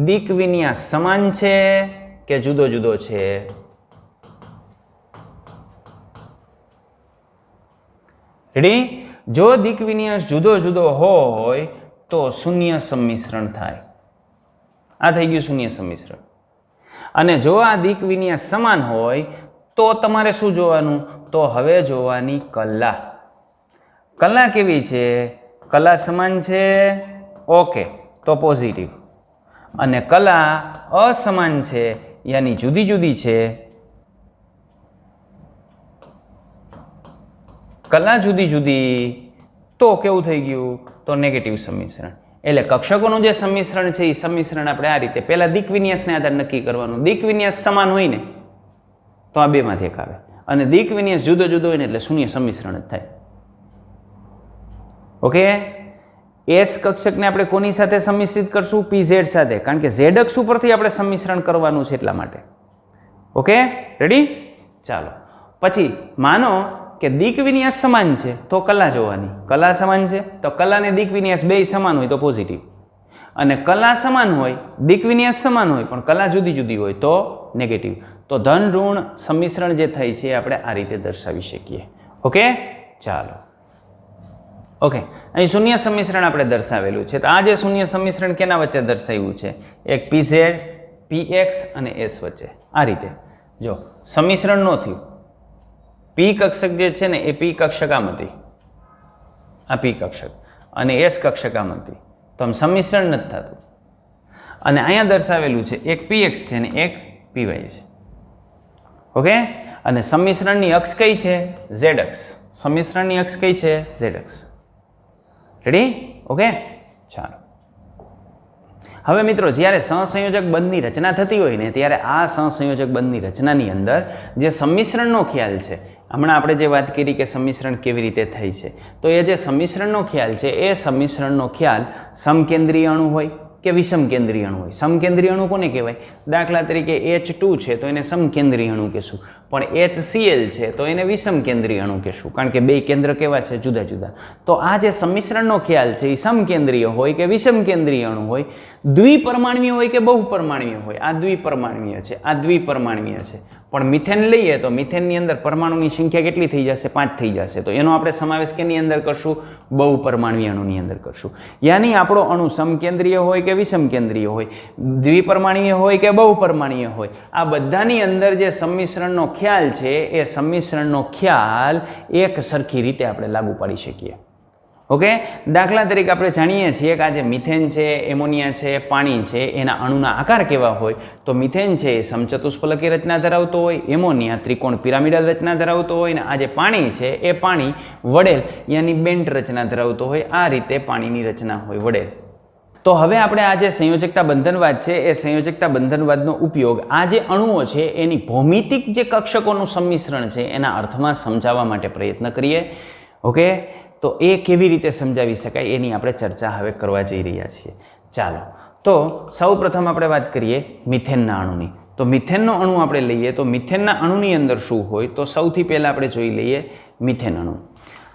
દિક્વિન્યાસ સમાન છે કે જુદો જુદો છે? રેડી? જો દિક્વિન્યાસ જુદો જુદો હોય તો શૂન્ય સમ્મિશ્રણ થાય. આ થઈ ગયું શૂન્ય સમ્મિશ્રણ. અને જો આ દિક્વિન્યાસ સમાન હોય તો તમારે શું જોવાનું? તો હવે જોવાની કલા. કલા કેવી છે? કલા સમાન છે. ઓકે, તો પોઝિટિવ. અને કલા અસમાન છે યાની જુદી જુદી છે, કલા જુદી જુદી તો કેવું થઈ ગયું? તો નેગેટિવ સંમિશ્રણ. એટલે કક્ષકોનું જે સંમિશ્રણ છે એ સંમિશ્રણ આપણે આ રીતે પહેલા દિક વિન્યાસને આધારે નક્કી કરવાનું. દિક વિન્યાસ સમાન હોય ને તો આ બેમાંથી એક આવે, અને દિક વિન્યાસ જુદો જુદો હોય ને એટલે શૂન્ય સંમિશ્રણ જ થાય. ઓકે, એસ કક્ષકને આપણે કોની સાથે સંમિશ્રિત કરશું? PZ સાથે, કારણ કે Z અક્ષ ઉપરથી આપણે સંમિશ્રણ કરવાનું છે એટલા માટે. Okay, ready? ચાલો પછી માનો કે દિક વિન્યાસ સમાન છે તો કલા જોવાની. કલા સમાન છે તો કલા ને દિક વિન્યાસ બે સમાન હોય તો પોઝિટિવ, અને કલા સમાન હોય, દિક વિન્યાસ સમાન હોય પણ કલા જુદી જુદી હોય તો નેગેટિવ. તો ધન ઋણ સંમિશ્રણ જે થાય છે આપણે આ રીતે દર્શાવી શકીએ. ઓકે, ચાલો. ઓકે, અહીં શૂન્ય સંમિશ્રણ આપણે દર્શાવેલું છે. તો આ જે શૂન્ય સંમિશ્રણ કેના વચ્ચે દર્શાવ્યું છે? એક PZ, PX અને S વચ્ચે. આ રીતે જો સંમિશ્રણ ન થયું, P કક્ષક જે છે ને એ P કક્ષક આમ હતી, આ P કક્ષક, અને S કક્ષક આમ હતી, તો આમ સંમિશ્રણ નથી થતું. અને અહીંયા દર્શાવેલું છે એક PX છે ને એક PY છે. ઓકે, અને સંમિશ્રણની અક્ષ કઈ છે? Z અક્ષ. સંમિશ્રણની અક્ષ કઈ છે? Z અક્ષ. રેડી? ઓકે, ચાલો. હવે મિત્રો જ્યારે સહસંયોજક બંધની રચના થતી હોય ને ત્યારે આ સહસંયોજક બંધની રચનાની અંદર જે સંમિશ્રણનો ખ્યાલ છે, હમણાં આપણે જે વાત કરી કે સંમિશ્રણ કેવી રીતે થાય છે, તો એ જે સંમિશ્રણનો ખ્યાલ છે એ સંમિશ્રણનો ખ્યાલ સમકેન્દ્રીય અણુ હોય કે વિષમ કેન્દ્રીય અણુ હોય. સમકેન્દ્રીય અણુ કોને કહેવાય? દાખલા તરીકે H2 છે તો એને સમકેન્દ્રીય અણુ કહેશું, પણ HCl છે તો એને વિષમ કેન્દ્રીય અણુ કહેશું, કારણ કે બે કેન્દ્ર કેવા છે? જુદા જુદા. તો આ જે સંમિશ્રણનો ખ્યાલ છે એ સમકેન્દ્રીય હોય કે વિષમ કેન્દ્રીય અણુ હોય, દ્વિપરમાણવીય હોય કે બહુપરમાણવીય હોય. આ દ્વિપરમાણવીય છે, આ દ્વિપરમાણવીય છે. પણ મિથેન લઈએ તો મિથેનની અંદર પરમાણુની સંખ્યા કેટલી થઈ જશે? 5 થઈ જશે. તો એનો આપણે સમાવેશ કેની અંદર કરશું? બહુપરમાણવીય અણુની અંદર કરશું. યાની આપણો અણુ સમકેન્દ્રીય હોય કે વિષમ કેન્દ્રીય હોય, દ્વિપરમાણવીય હોય કે બહુપરમાણવીય હોય, આ બધાની અંદર જે સંમિશ્રણનો ખ્યાલ છે એ સંમિશ્રણનો ખ્યાલ એક સરખી રીતે આપણે લાગુ પાડી શકીએ. ઓકે, દાખલા તરીકે આપણે જાણીએ છીએ કે આ જે મિથેન છે, એમોનિયા છે, પાણી છે, એના અણુના આકાર કેવા હોય? તો મિથેન છે એ સમચતુષ્ફલકી રચના ધરાવતો હોય, એમોનિયા ત્રિકોણ પિરામિડલ રચના ધરાવતો હોય, અને આ જે પાણી છે એ પાણી વડેલ યાની બેન્ટ રચના ધરાવતો હોય. આ રીતે પાણીની રચના હોય વડેલ. તો હવે આપણે આ જે સંયોજકતા બંધનવાદ છે એ સંયોજકતા બંધનવાદનો ઉપયોગ આ જે અણુઓ છે એની ભૌમિતિક જે કક્ષકોનું સંમિશ્રણ છે એના અર્થમાં સમજાવવા માટે પ્રયત્ન કરીએ. ઓકે, તો એ કેવી રીતે સમજાવી શકાય એની આપણે ચર્ચા હવે કરવા જઈ રહ્યા છીએ. ચાલો, તો સૌ પ્રથમ આપણે વાત કરીએ મિથેનના અણુની. તો મિથેનનો અણુ આપણે લઈએ તો મિથેનના અણુની અંદર શું હોય? તો સૌથી પહેલાં આપણે જોઈ લઈએ મિથેન અણુ.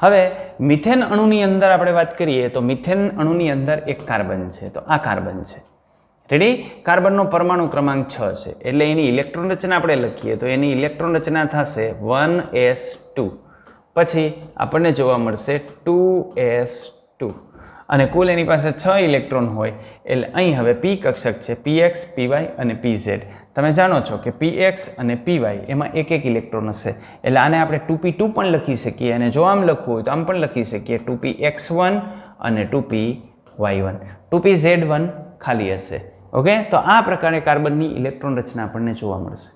હવે મિથેન અણુની અંદર આપણે વાત કરીએ તો મિથેન અણુની અંદર એક કાર્બન છે, તો આ કાર્બન છે. રેડી? કાર્બનનો પરમાણુ ક્રમાંક 6 છે, એટલે એની ઇલેક્ટ્રોન રચના આપણે લખીએ તો એની ઇલેક્ટ્રોન રચના થશે 1s2. પછી આપણને જોવા મળશે 2s2, અને કુલ એની પાસે 6 ઇલેક્ટ્રોન હોય. એટલે અહીં હવે P કક્ષક છે, PX, PY અને PZ. તમે જાણો છો કે PX અને PY એમાં એક એક ઇલેક્ટ્રોન હશે, એટલે આને આપણે 2p2 પણ લખી શકીએ, અને જો આમ લખવું હોય તો આમ પણ લખી શકીએ 2px1 અને 2py1. 2pz1 ખાલી હશે. ઓકે, તો આ પ્રકારે કાર્બનની ઇલેક્ટ્રોન રચના આપણને જોવા મળશે.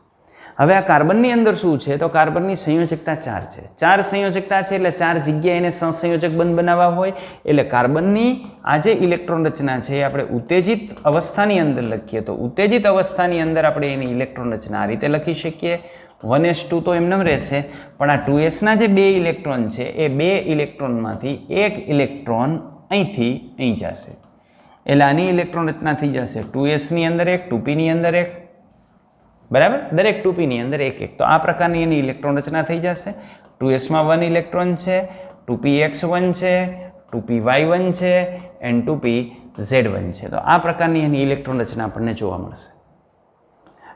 હવે આ કાર્બનની અંદર શું છે? તો કાર્બનની સંયોજકતા 4 છે. 4 સંયોજકતા છે એટલે 4 જગ્યાએ એને સહસંયોજક બંધ બનાવવા હોય. એટલે કાર્બનની આ જે ઇલેક્ટ્રોન રચના છે એ આપણે ઉત્તેજિત અવસ્થાની અંદર લખીએ તો ઉત્તેજિત અવસ્થાની અંદર આપણે એની ઇલેક્ટ્રોન રચના આ રીતે લખી શકીએ. 1s2 તો એમને રહેશે, પણ આ 2sના જે 2 ઇલેક્ટ્રોન છે એ 2 ઇલેક્ટ્રોનમાંથી એક ઇલેક્ટ્રોન અહીંથી અહીં જશે, એટલે આની ઇલેક્ટ્રોન રચના થઈ જશે 2sની અંદર એક, 2pની અંદર એક. બરાબર? દરેક 2pની અંદર એક એક. તો આ પ્રકારની એની ઇલેક્ટ્રોન રચના થઈ જશે. 2sમાં 1 ઇલેક્ટ્રોન છે, 2px1 છે, 2py1 છે એન્ડ 2pz1 છે. તો આ પ્રકારની એની ઇલેક્ટ્રોન રચના આપણને જોવા મળશે.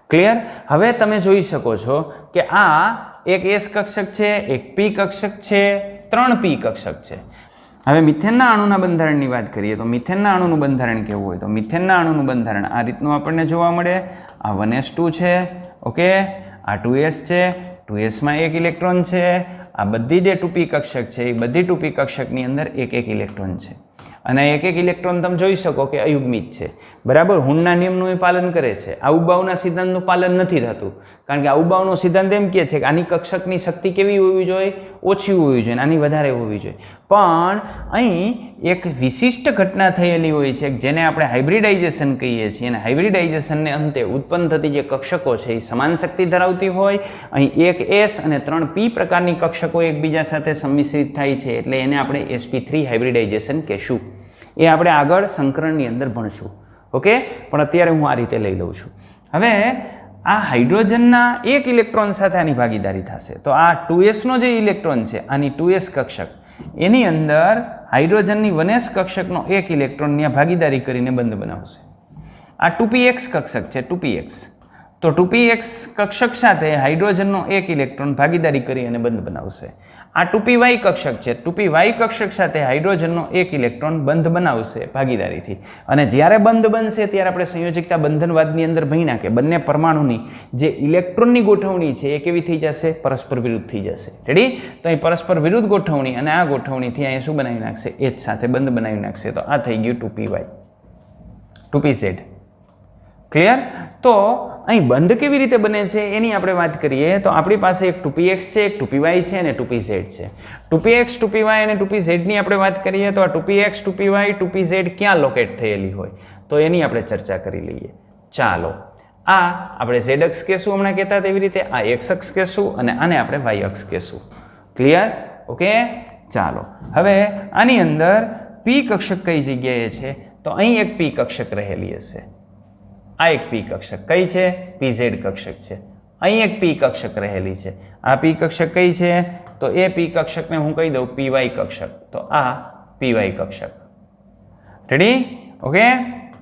ક્લિયર? હવે તમે જોઈ શકો છો કે આ એક S કક્ષક છે, એક P કક્ષક છે, 3 P કક્ષક છે. હવે મિથેનના અણુના બંધારણની વાત કરીએ તો મિથેનના અણુનું બંધારણ કેવું હોય? તો મિથેનના અણુનું બંધારણ આ રીતનું આપણને જોવા મળે. આ 1s2 છે, ઓકે, આ 2s છે, 2sમાં એક ઇલેક્ટ્રોન છે, આ બધી જે 2p કક્ષક છે એ બધી 2p કક્ષકની અંદર એક એક ઇલેક્ટ્રોન છે. અને એક એક ઇલેક્ટ્રોન તમે જોઈ શકો કે અયુગ્મિત છે, બરાબર. હુનના નિયમનું એ પાલન કરે છે. આઉબાઉના સિદ્ધાંતનું પાલન નથી થતું, કારણ કે આઉબાઉનો સિદ્ધાંત એમ કહે છે કે આની કક્ષકની શક્તિ કેવી હોવી જોઈએ? ઓછી હોવી જોઈએ, આની વધારે હોવી જોઈએ. પણ અહીં એક વિશિષ્ટ ઘટના થયેલી હોય છે જેને આપણે હાઇબ્રિડાઇઝેશન કહીએ છીએ, અને હાઇબ્રિડાઇઝેશનને અંતે ઉત્પન્ન થતી જે કક્ષકો છે એ સમાન શક્તિ ધરાવતી હોય. અહીં એક S અને 3 P પ્રકારની કક્ષકો એકબીજા સાથે સંમિશ્રિત થાય છે, એટલે એને આપણે sp3 હાઇબ્રિડાઇઝેશન કહેશું. એ આપણે આગળ સંકરણની અંદર ભણશું. ઓકે, પણ અત્યારે હું આ રીતે લઈ લઉં છું. હવે આ હાઇડ્રોજનના એક ઇલેક્ટ્રોન સાથે આની ભાગીદારી થશે, તો આ 2s નો જે ઇલેક્ટ્રોન છે, આની 2s કક્ષક, એની અંદર હાઇડ્રોજનની 1s કક્ષકનો એક ઇલેક્ટ્રોનની ભાગીદારી કરીને બંધ બનાવશે. આ 2px કક્ષક છે, 2px. તો 2px કક્ષક સાથે હાઇડ્રોજનનો એક ઇલેક્ટ્રોન ભાગીદારી કરી અને બંધ બનાવશે. આ 2py કક્ષક છે, 2py કક્ષક સાથે હાઇડ્રોજનનો એક ઇલેક્ટ્રોન બંધ બનાવશે ભાગીદારીથી. અને જ્યારે બંધ બનશે ત્યારે આપણે સંયોજકતા બંધનવાદની અંદર ભણ્યા કે બંને પરમાણુની જે ઇલેક્ટ્રોનની ગોઠવણી છે એ કેવી થઈ જશે? પરસ્પર વિરુદ્ધ થઈ જશે. રેડી? તો અહીં પરસ્પર વિરુદ્ધ ગોઠવણી અને આ ગોઠવણીથી અહીંયા શું બનાવી નાખશે? H સાથે બંધ બનાવી નાખશે. તો આ થઈ ગયું 2py 2pz. ક્લિયર? તો અહીં બંધ કેવી રીતે બને છે એની આપણે વાત કરીએ તો આપણી પાસે એક 2px છે, એક 2py છે અને 2pz છે. 2px 2py અને 2pz ની આપણે વાત કરીએ તો આ 2px 2py 2pz ક્યાં લોકેટ થયેલી હોય તો એની આપણે ચર્ચા કરી લઈએ. ચાલો, આ આપણે z અક્ષ કહેશું, હમણાં કહેતા તેવી રીતે આ x અક્ષ કહેશું અને આને આપણે y અક્ષ કહેશું. ક્લિયર? ઓકે, ચાલો. હવે આની અંદર p કક્ષક કઈ જગ્યાએ છે તો અહીં એક p કક્ષક રહેલી હશે. આ એક p કક્ષક કઈ છે? pz કક્ષક છે. અહીં એક p કક્ષક રહેલી છે. આ p કક્ષક કઈ છે તો એ p કક્ષકને હું કહી દઉં py કક્ષક. તો આ py કક્ષક. રેડી? ઓકે,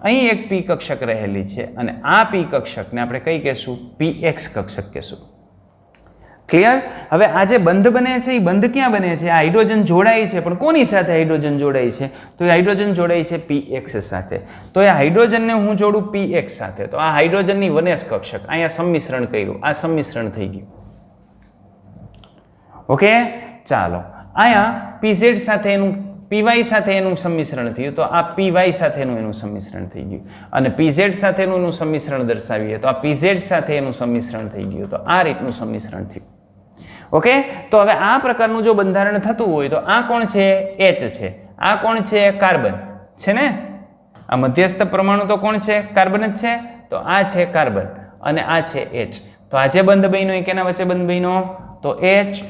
અહીં એક p કક્ષક રહેલી છે અને આ p કક્ષકને આપણે કઈ કહેશું? px કક્ષક કહેશું. ક્લિયર? હવે આ જે બંધ બને છે એ બંધ ક્યાં બને છે? આ હાઇડ્રોજન જોડાય છે, પણ કોની સાથે હાઇડ્રોજન જોડાય છે? તો એ હાઇડ્રોજન જોડાય છે px સાથે. તો એ હાઇડ્રોજનને હું જોડું px સાથે, તો આ હાઇડ્રોજનની 1s કક્ષક, અહીંયા સંમિશ્રણ કર્યું, આ સંમિશ્રણ થઈ ગયું. ઓકે, ચાલો. અહીંયા pz સાથે એનું py સાથે એનું સંમિશ્રણ થયું, તો આ py સાથેનું એનું સંમિશ્રણ થઈ ગયું. અને pz સાથેનું એનું સંમિશ્રણ દર્શાવીએ તો આ pz સાથે એનું સંમિશ્રણ થઈ ગયું. તો આ રીતનું સંમિશ્રણ થયું. ઓકે, તો હવે આ પ્રકારનું જો બંધારણ થતું હોય તો આ કોણ છે? H છે. આ કોણ છે? કાર્બન છે ને. આ મધ્યસ્થ પરમાણુ તો કોણ છે? કાર્બન જ છે. તો આ છે કાર્બન અને આ છે H. તો આ જે બંધ બન્યો એ કેના વચ્ચે બંધ બન્યો? તો H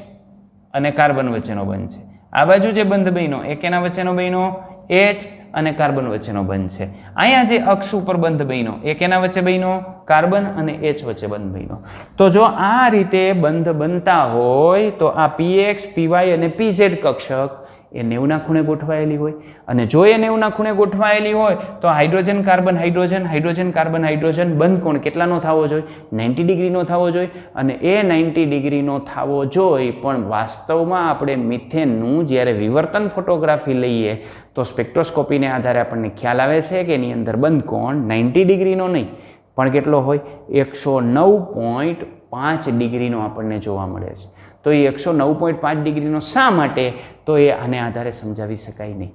અને કાર્બન વચ્ચેનો બંધ છે. આ બાજુ જે બંધ બન્યો એ કેના વચ્ચેનો બન્યો? H અને કાર્બન વચ્ચેનો બંધ છે. અહીંયા જે અક્ષ ઉપર બંધ બન્યો એ કેના વચ્ચે બન્યો? કાર્બન અને H વચ્ચે બંધ બન્યો. તો જો આ રીતે બંધ બનતા હોય તો આ px py અને pz કક્ષક એ 90 ના ખૂણે ગોઠવાયેલી હોય. અને જો એ 90 ના ખૂણે ગોઠવાયેલી હોય તો hydrogen carbon hydrogen hydrogen carbon hydrogen બંધ કોણ કેટલાનો થવો જોઈએ? 90 ડિગ્રીનો થવો જોઈએ. અને એ 90 ડિગ્રીનો થવો જોઈએ, પણ વાસ્તવમાં આપણે મિથેનનું જ્યારે વિવર્તન ફોટોગ્રાફી લઈએ તો સ્પેક્ટ્રોસ્કોપીને આધારે આપણને ખ્યાલ આવે છે કે એની અંદર બંધ કોણ 90 ડિગ્રીનો નહીં, પણ કેટલો હોય? 109.5 ડિગ્રીનો આપણને જોવા મળે છે. તો એ 109.5 ડિગ્રીનો શા માટે? તો એ આને આધારે સમજાવી શકાય નહીં.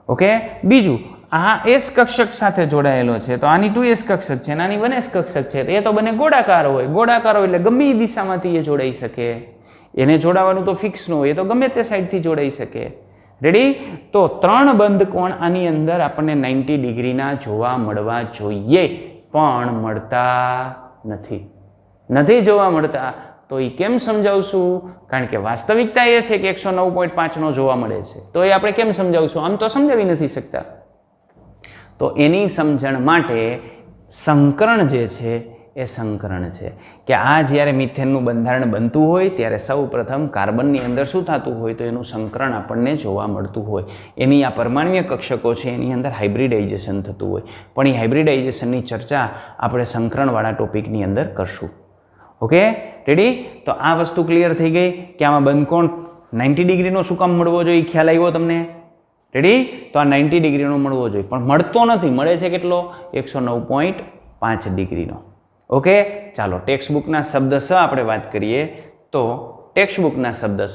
ઓકે, બીજું આ S કક્ષક સાથે જોડાયેલો છે, તો આની 2s કક્ષક છે, આની 1s કક્ષક છે. એ તો બને ગોળાકાર હોય. ગોળાકાર હોય એટલે ગમે એ દિશામાંથી એ જોડાઈ શકે. એને જોડાવાનું તો ફિક્સ ન હોય, એ તો ગમે તે સાઈડથી જોડાઈ શકે. રેડી? તો 3 બંધ કોણ આની અંદર આપણને 90 ડિગ્રીના જોવા મળવા જોઈએ, પણ મળતા નથી જોવા મળતા. તો એ કેમ સમજાવશું? કારણ કે વાસ્તવિકતા એ છે કે 109.5 નો જોવા મળે છે. તો એ આપણે કેમ સમજાવશું? આમ તો સમજાવી નથી શકતા. તો એની સમજણ માટે સંકરણ જે છે એ સંકરણ છે કે આ જ્યારે મિથેનનું બંધારણ બનતું હોય ત્યારે સૌ પ્રથમ કાર્બનની અંદર શું થતું હોય તો એનું સંકરણ આપણને જોવા મળતું હોય. એની આ પરમાણ્વીય કક્ષકો છે એની અંદર હાઇબ્રિડાઇઝેશન થતું હોય. પણ એ હાઇબ્રિડાઇઝેશનની ચર્ચા આપણે સંકરણવાળા ટોપિકની અંદર કરશું. Okay, ready? તો આ વસ્તુ ક્લિયર થઈ ગઈ કે આમાં બંધ કોણ 90 ડિગ્રીનો શું કામ મળવો જોઈએ? ખ્યાલ આવ્યો તમને? રેડી? તો આ 90 ડિગ્રીનો મળવો જોઈએ, પણ મળતો નથી. મળે છે કેટલો? 109.5 ડિગ્રીનો. ઓકે, ચાલો ટેક્સ્ટબુકના શબ્દ સ આપણે વાત કરીએ તો ટેક્સ્ટબુકના શબ્દ સ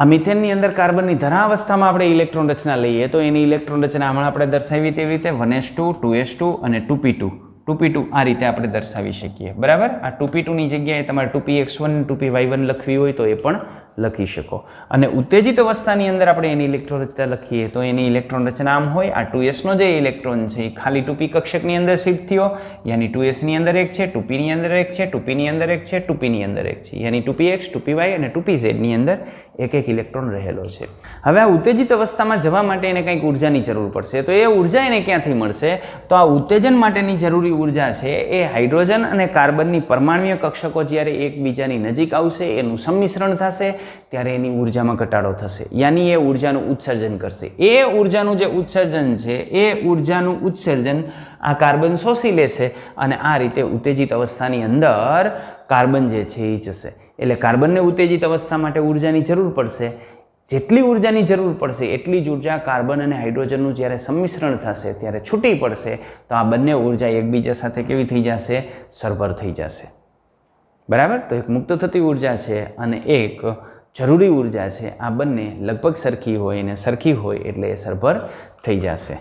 આ મિથેનની અંદર કાર્બનની ધરાવસ્થામાં આપણે ઇલેક્ટ્રોન રચના લઈએ તો એની ઇલેક્ટ્રોન રચના હમણાં આપણે દર્શાવી તેવી રીતે 1s2 2s2 અને 2p2 2p2 આ રીતે આપણે દર્શાવી શકીએ બરાબર. આ 2p2ની જગ્યાએ તમારે 2px1 2py1 લખવી હોય તો એ પણ લખી શકો. અને ઉત્તેજિત અવસ્થાની અંદર આપણે એની ઇલેક્ટ્રોન રચના લખીએ તો એની ઇલેક્ટ્રોન રચના આમ હોય. આ 2sનો જે ઇલેક્ટ્રોન છે એ ખાલી 2p કક્ષકની અંદર શિફ્ટ થયો, યાની 2sની અંદર એક છે, 2pની અંદર એક છે, 2pની અંદર એક છે, 2pની અંદર એક છે, યાની 2px 2py અને 2pzની અંદર એક એક ઇલેક્ટ્રોન રહેલો છે. હવે આ ઉત્તેજિત અવસ્થામાં જવા માટે એને કંઈક ઉર્જાની જરૂર પડશે. તો એ ઉર્જા એને ક્યાંથી મળશે? તો આ ઉત્તેજન માટેની જરૂરી ઉર્જા છે એ હાઇડ્રોજન અને કાર્બનની પરમાણ્વીય કક્ષકો જ્યારે એકબીજાની નજીક આવશે, એનું સંમિશ્રણ થશે, ત્યારે એની ઉર્જામાં ઘટાડો થશે, યાની એ ઉર્જાનું ઉત્સર્જન કરશે. એ ઉર્જાનું જે ઉત્સર્જન છે એ ઉર્જાનું ઉત્સર્જન આ કાર્બન શોષી લેશે અને આ રીતે ઉત્તેજિત અવસ્થાની અંદર કાર્બન જે છે એ જશે. એટલે કાર્બનને ઉત્તેજિત અવસ્થા માટે ઉર્જાની જરૂર પડશે. જેટલી ઉર્જાની જરૂર પડશે એટલી જ ઉર્જા કાર્બન અને હાઇડ્રોજનનું જ્યારે સંમિશ્રણ થશે ત્યારે છૂટી પડશે. તો આ બંને ઉર્જા એકબીજા સાથે કેવી થઈ જશે? સરભર થઈ જશે બરાબર. તો એક મુક્ત થતી ઉર્જા છે અને એક જરૂરી ઉર્જા છે. આ બંને લગભગ સરખી હોય અને સરખી હોય એટલે એ સરભર થઈ જશે.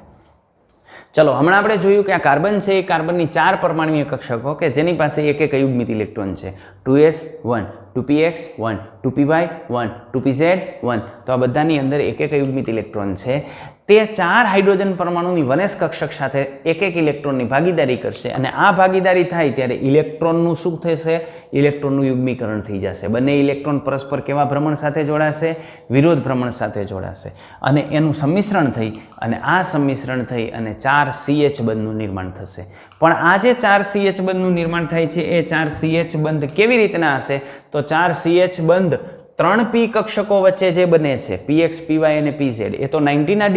ચલો હમણાં આપણે જોયું કે આ કાર્બન છે એ કાર્બનની 4 પરમાણ્વીય કક્ષકો કે જેની પાસે એક એક અયુગ્મિત ઇલેક્ટ્રોન છે. 2s1 2px1 2py1 2pz1 તો આ બધાની અંદર એક એક અયુગ્મિત ઇલેક્ટ્રોન છે. તે 4 હાઇડ્રોજન પરમાણુની 1s કક્ષક સાથે એક એક ઇલેક્ટ્રોનની ભાગીદારી કરશે અને આ ભાગીદારી થાય ત્યારે ઇલેક્ટ્રોનનું શું થશે? ઇલેક્ટ્રોનનું યુગ્મીકરણ થઈ જશે. બંને ઇલેક્ટ્રોન પરસ્પર કેવા ભ્રમણ સાથે જોડાશે? વિરોધ ભ્રમણ સાથે જોડાશે અને એનું સંમિશ્રણ થઈ અને આ સંમિશ્રણ થઈ અને 4 CH બંધનું નિર્માણ થશે. પણ આ જે 4 CH બંધનું નિર્માણ થાય છે એ 4 CH બંધ કેવી રીતના હશે? તો 4 CH બંધ 3p કક્ષકો વચ્ચે જે બને છે px py અને pz એ તો 90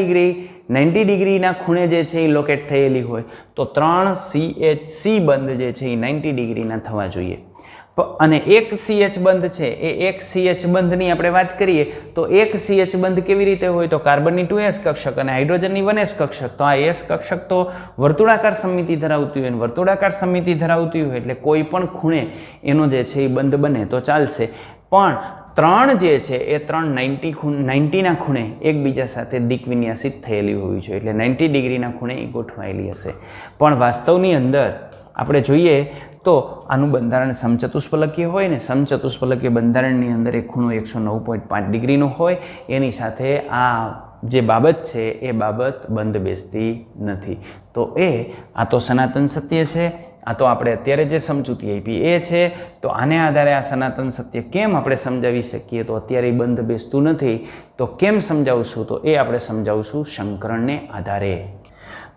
ડિગ્રીના ખૂણે જે છે એ લોકેટ થયેલી હોય. તો 3CHC બંધ જે છે એ 90 ડિગ્રીના થવા જોઈએ. અને એક CH બંધ છે એ એક CH બંધની આપણે વાત કરીએ તો એક CH બંધ કેવી રીતે હોય? તો કાર્બનની 2s કક્ષક અને હાઇડ્રોજનની 1s કક્ષક. તો આ s કક્ષક તો વર્તુળાકાર સમમિતિ ધરાવતી હોય, વર્તુળાકાર સમમિતિ ધરાવતી હોય એટલે કોઈ પણ ખૂણે એનો જે છે એ બંધ બને તો ચાલશે. પણ 3 જે છે એ 3 90ના ખૂણે એકબીજા સાથે દિક્વિન્યાસિત થયેલી હોવી જોઈએ એટલે 90 ડિગ્રીના ખૂણે એ ગોઠવાયેલી હશે. પણ વાસ્તવની અંદર આપણે જોઈએ તો આનું બંધારણ સમચતુષ્ફલકીય હોય ને, સમચતુષ્ફલકીય બંધારણની અંદર એક ખૂણો 109.5 ડિગ્રીનો હોય. એની સાથે આ જે બાબત છે એ બાબત બંધ બેસતી નથી. તો આ તો સનાતન સત્ય છે. આ તો આપણે અત્યારે જે સમજૂતી આપી એ છે. તો આને આધારે આ સનાતન સત્ય કેમ આપણે સમજાવી શકીએ? તો અત્યારે બંધ બેસતું નથી તો કેમ સમજાવશું? તો એ આપણે સમજાવશું સંકરણને આધારે.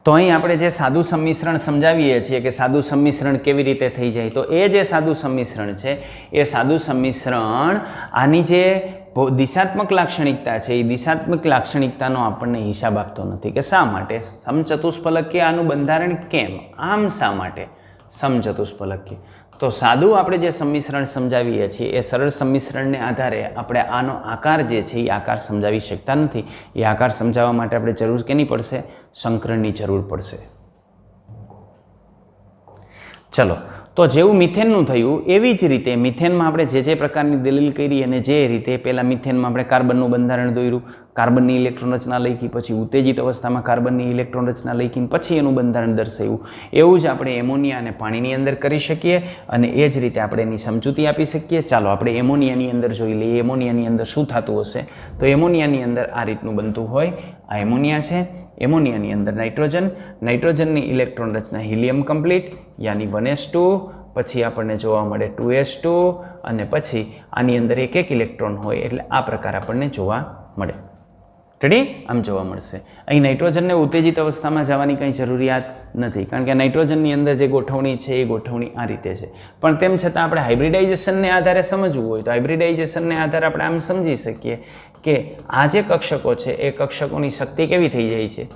તો અહીં આપણે જે સાદું સંમિશ્રણ સમજાવીએ છીએ કે સાદું સંમિશ્રણ કેવી રીતે થઈ જાય, તો એ જે સાદું સંમિશ્રણ છે એ સાદું સંમિશ્રણ આની જે દિશાત્મક લાક્ષણિકતા છે એ દિશાત્મક લાક્ષણિકતાનો આપણને હિસાબ આપતો નથી કે શા માટે સમચતુષ્ફલકીય આનું બંધારણ કેમ, આમ શા માટે સમચતુષ્ફલકીય. તો સાદું આપણે જે સંમિશ્રણ સમજાવીએ છીએ એ સરળ સંમિશ્રણને આધારે આપણે આનો આકાર જે છે એ આકાર સમજાવી શકતા નથી. એ આકાર સમજાવવા માટે આપણે જરૂર કેની પડશે? સંકરણની જરૂર પડશે. ચલો તો જેવું મિથેનનું થયું એવી જ રીતે મિથેનમાં આપણે જે પ્રકારની દલીલ કરી અને જે રીતે પહેલાં મિથેનમાં આપણે કાર્બનનું બંધારણ દોર્યું, કાર્બનની ઇલેક્ટ્રોન રચના લખી, પછી ઉત્તેજિત અવસ્થામાં કાર્બનની ઇલેક્ટ્રોન રચના લખીને પછી એનું બંધારણ દર્શાવ્યું, એવું જ આપણે એમોનિયા અને પાણીની અંદર કરી શકીએ અને એ જ રીતે આપણે એની સમજૂતી આપી શકીએ. ચાલો આપણે એમોનિયાની અંદર જોઈ લઈએ એમોનિયાની અંદર શું થતું હશે. તો એમોનિયાની અંદર આ રીતનું બનતું હોય. આ એમોનિયા છે. એમોનિયાની અંદર નાઇટ્રોજનની ઇલેક્ટ્રોન રચના હિલિયમ કમ્પ્લીટ યાની 1s2, પછી આપણને જોવા મળે 2s2 અને પછી આની અંદર એક એક ઇલેક્ટ્રોન હોય એટલે આ પ્રકાર આપણને જોવા મળે. રેડી? આમ જોવા મળશે. અહીં નાઇટ્રોજનને ઉત્તેજિત અવસ્થામાં જવાની કંઈ જરૂરિયાત નથી કારણ કે નાઇટ્રોજનની અંદર જે ગોઠવણી છે એ ગોઠવણી આ રીતે છે. પણ તેમ છતાં આપણે હાઇબ્રિડાઇઝેશનને આધારે સમજવું હોય તો હાઇબ્રિડાઇઝેશનને આધારે આપણે આમ સમજી શકીએ કે આ જે કક્ષકો છે એ કક્ષકોની શક્તિ કેવી થઈ જાય છે?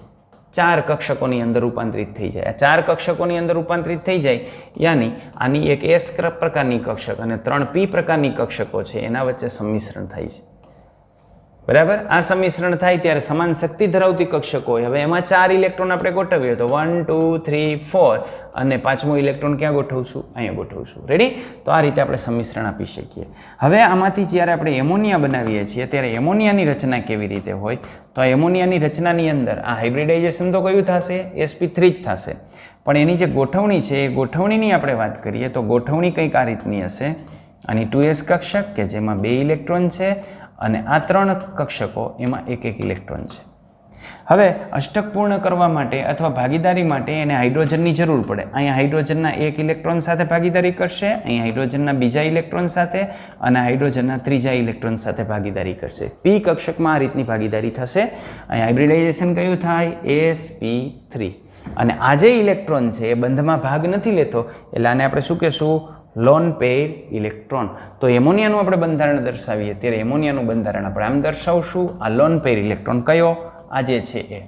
4 કક્ષકોની અંદર રૂપાંતરિત થઈ જાય. આ 4 કક્ષકોની અંદર રૂપાંતરિત થઈ જાય યાની આની એક S પ્રકારની કક્ષક અને 3p પ્રકારની કક્ષકો છે એના વચ્ચે સંમિશ્રણ થાય છે. બરાબર. આ સંમિશ્રણ થાય ત્યારે સમાન શક્તિ ધરાવતી કક્ષકો હોય. હવે એમાં 4 ઇલેક્ટ્રોન આપણે ગોઠવીએ તો 1 2 3 4 અને 5મો ઇલેક્ટ્રોન ક્યાં ગોઠવશું? અહીંયા ગોઠવશું. રેડી? તો આ રીતે આપણે સંમિશ્રણ આપી શકીએ. હવે આમાંથી જ્યારે આપણે એમોનિયા બનાવીએ છીએ ત્યારે એમોનિયાની રચના કેવી રીતે હોય? તો આ એમોનિયાની રચનાની અંદર આ હાઇબ્રિડાઇઝેશન તો કયું થશે? sp3 જ થશે. પણ એની જે ગોઠવણી છે એ ગોઠવણીની આપણે વાત કરીએ તો ગોઠવણી કંઈક આ રીતની હશે. આની 2s કક્ષક કે જેમાં 2 ઇલેક્ટ્રોન છે અને આ 3 કક્ષકો એમાં 1 ઇલેક્ટ્રોન છે. હવે અષ્ટક પૂર્ણ કરવા માટે અથવા ભાગીદારી માટે એને હાઇડ્રોજનની જરૂર પડે. અહીંયા હાઇડ્રોજનના 1 ઇલેક્ટ્રોન સાથે ભાગીદારી કરશે, અહીં હાઇડ્રોજનના બીજા ઇલેક્ટ્રોન સાથે અને હાઇડ્રોજનના ત્રીજા ઇલેક્ટ્રોન સાથે ભાગીદારી કરશે. p કક્ષકમાં આ રીતની ભાગીદારી થશે. અહીં હાઇબ્રિડાઇઝેશન કયું થાય? sp3. અને આ જે ઇલેક્ટ્રોન છે એ બંધમાં ભાગ નથી લેતો એટલે આને આપણે શું કહેશું? Lone pair electron. તો એમોનિયાનું આપણે બંધારણ દર્શાવીએ ત્યારે એમોનિયાનું બંધારણ આપણે આમ દર્શાવશું. આ લોન પેર ઇલેક્ટ્રોન કયો? આ જે છે એ.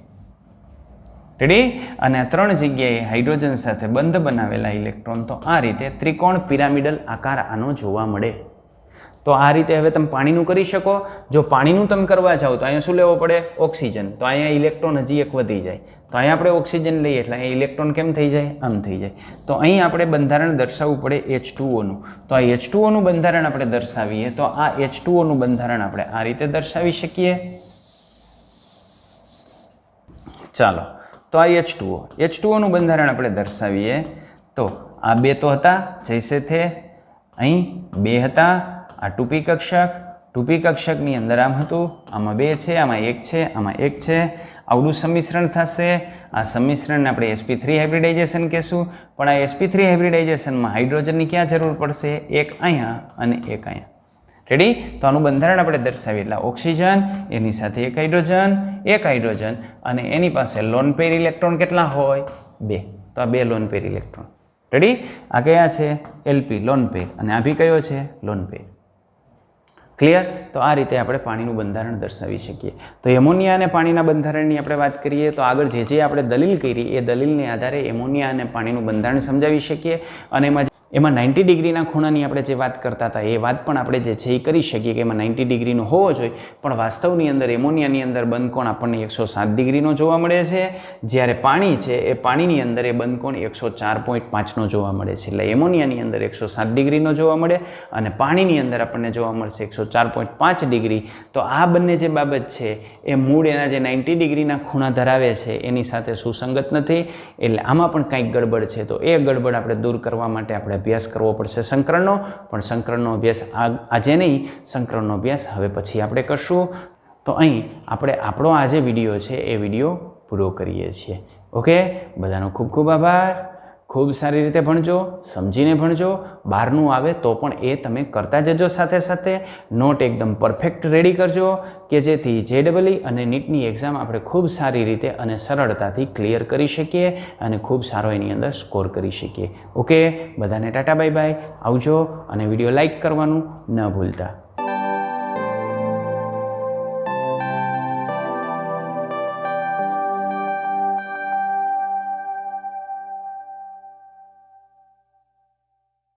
રેડી? અને આ 3 જગ્યાએ હાઇડ્રોજન સાથે બંધ બનાવેલા ઇલેક્ટ્રોન તો આ રીતે ત્રિકોણ પિરામિડલ આકાર આનો જોવા મળે. તો આ રીતે હવે તમે પાણીનું કરી શકો. જો પાણીનું તમે કરવા જાઓ તો અહીંયા શું લેવો પડે? ઓક્સિજન. તો અહીંયા ઇલેક્ટ્રોન હજી એક વધી જાય. તો અહીંયા આપણે ઓક્સિજન લઈએ એટલે અહીંયા ઇલેક્ટ્રોન કેમ થઈ જાય? આમ થઈ જાય. તો અહીં આપણે બંધારણ દર્શાવવું પડે H2O નું. તો આ H2O નું બંધારણ આપણે દર્શાવીએ તો આ H2O નું બંધારણ આપણે આ રીતે દર્શાવી શકીએ. ચાલો, તો આ H2O નું બંધારણ આપણે દર્શાવીએ તો આ 2 તો હતા જૈસે થે, અહીં 2 હતા. આ 2p કક્ષક, 2p કક્ષકની અંદર આમ હતું, આમાં 2 છે, આમાં 1 છે, આમાં 1 છે. આવડું સંમિશ્રણ થશે. આ સંમિશ્રણને આપણે sp3 હાઇબ્રિડાઇઝેશન કહેશું. પણ આ sp3 હાઇબ્રિડાઇઝેશનમાં હાઇડ્રોજનની ક્યાં જરૂર પડશે? 1 અહીંયા અને 1 અહીંયા. રેડી? તો આનું બંધારણ આપણે દર્શાવીએ એટલે ઓક્સિજન, એની સાથે 1 હાઇડ્રોજન અને એની પાસે લોન પેર ઇલેક્ટ્રોન કેટલા હોય? 2. તો આ 2 લોન પેર ઇલેક્ટ્રોન. રેડી? આ કયા છે? lp લોન પેર અને આ બી કયો છે? Lone pair. ક્લિયર? તો આ રીતે આપણે પાણીનું બંધારણ દર્શાવી શકીએ. તો એમોનિયા અને પાણીના બંધારણની આપણે વાત કરીએ તો આગળ જે આપણે દલીલ કરી એ દલીલને આધારે એમોનિયા અને પાણીનું બંધારણ સમજાવી શકીએ. અને એમાં 90 ડિગ્રીના ખૂણાની આપણે જે વાત કરતા હતા એ વાત પણ આપણે જે છે એ કરી શકીએ કે એમાં 90 ડિગ્રીનો હોવો જોઈએ. પણ વાસ્તવની અંદર એમોનિયાની અંદર બંધકોણ આપણને 107 ડિગ્રીનો જોવા મળે છે. જ્યારે પાણી છે એ પાણીની અંદર એ બંધકોણ 104.5નો જોવા મળે છે. એટલે એમોનિયાની અંદર 107 ડિગ્રીનો જોવા મળે અને પાણીની અંદર આપણને જોવા મળશે 104.5 ડિગ્રી. તો આ બંને જે બાબત છે એ મૂળ એના જે 90 ડિગ્રીના ખૂણા ધરાવે છે એની સાથે સુસંગત નથી. એટલે આમાં પણ કંઈક ગડબડ છે. તો એ ગડબડ આપણે દૂર કરવા માટે આપણે અભ્યાસ કરવો પડશે સંકરણનો. પણ સંકરણનો અભ્યાસ આજે નહીં, સંકરણનો અભ્યાસ હવે પછી આપણે કરશું. તો અહીં આપણે આપણો આ જે વિડીયો છે એ વિડીયો પૂરો કરીએ છીએ. ઓકે, બધાનો ખૂબ ખૂબ આભાર. ખૂબ સારી રીતે ભણજો, સમજીને ભણજો. બહારનું આવે તો પણ એ તમે કરતા જજો. સાથે સાથે નોટ એકદમ પરફેક્ટ રેડી કરજો કે જેથી JEE અને નીટની એક્ઝામ આપણે ખૂબ સારી રીતે અને સરળતાથી ક્લિયર કરી શકીએ અને ખૂબ સારો એની અંદર સ્કોર કરી શકીએ. ઓકે, બધાને ટાટા બાય બાય. આવજો અને વિડીયો લાઈક કરવાનું ન ભૂલતા.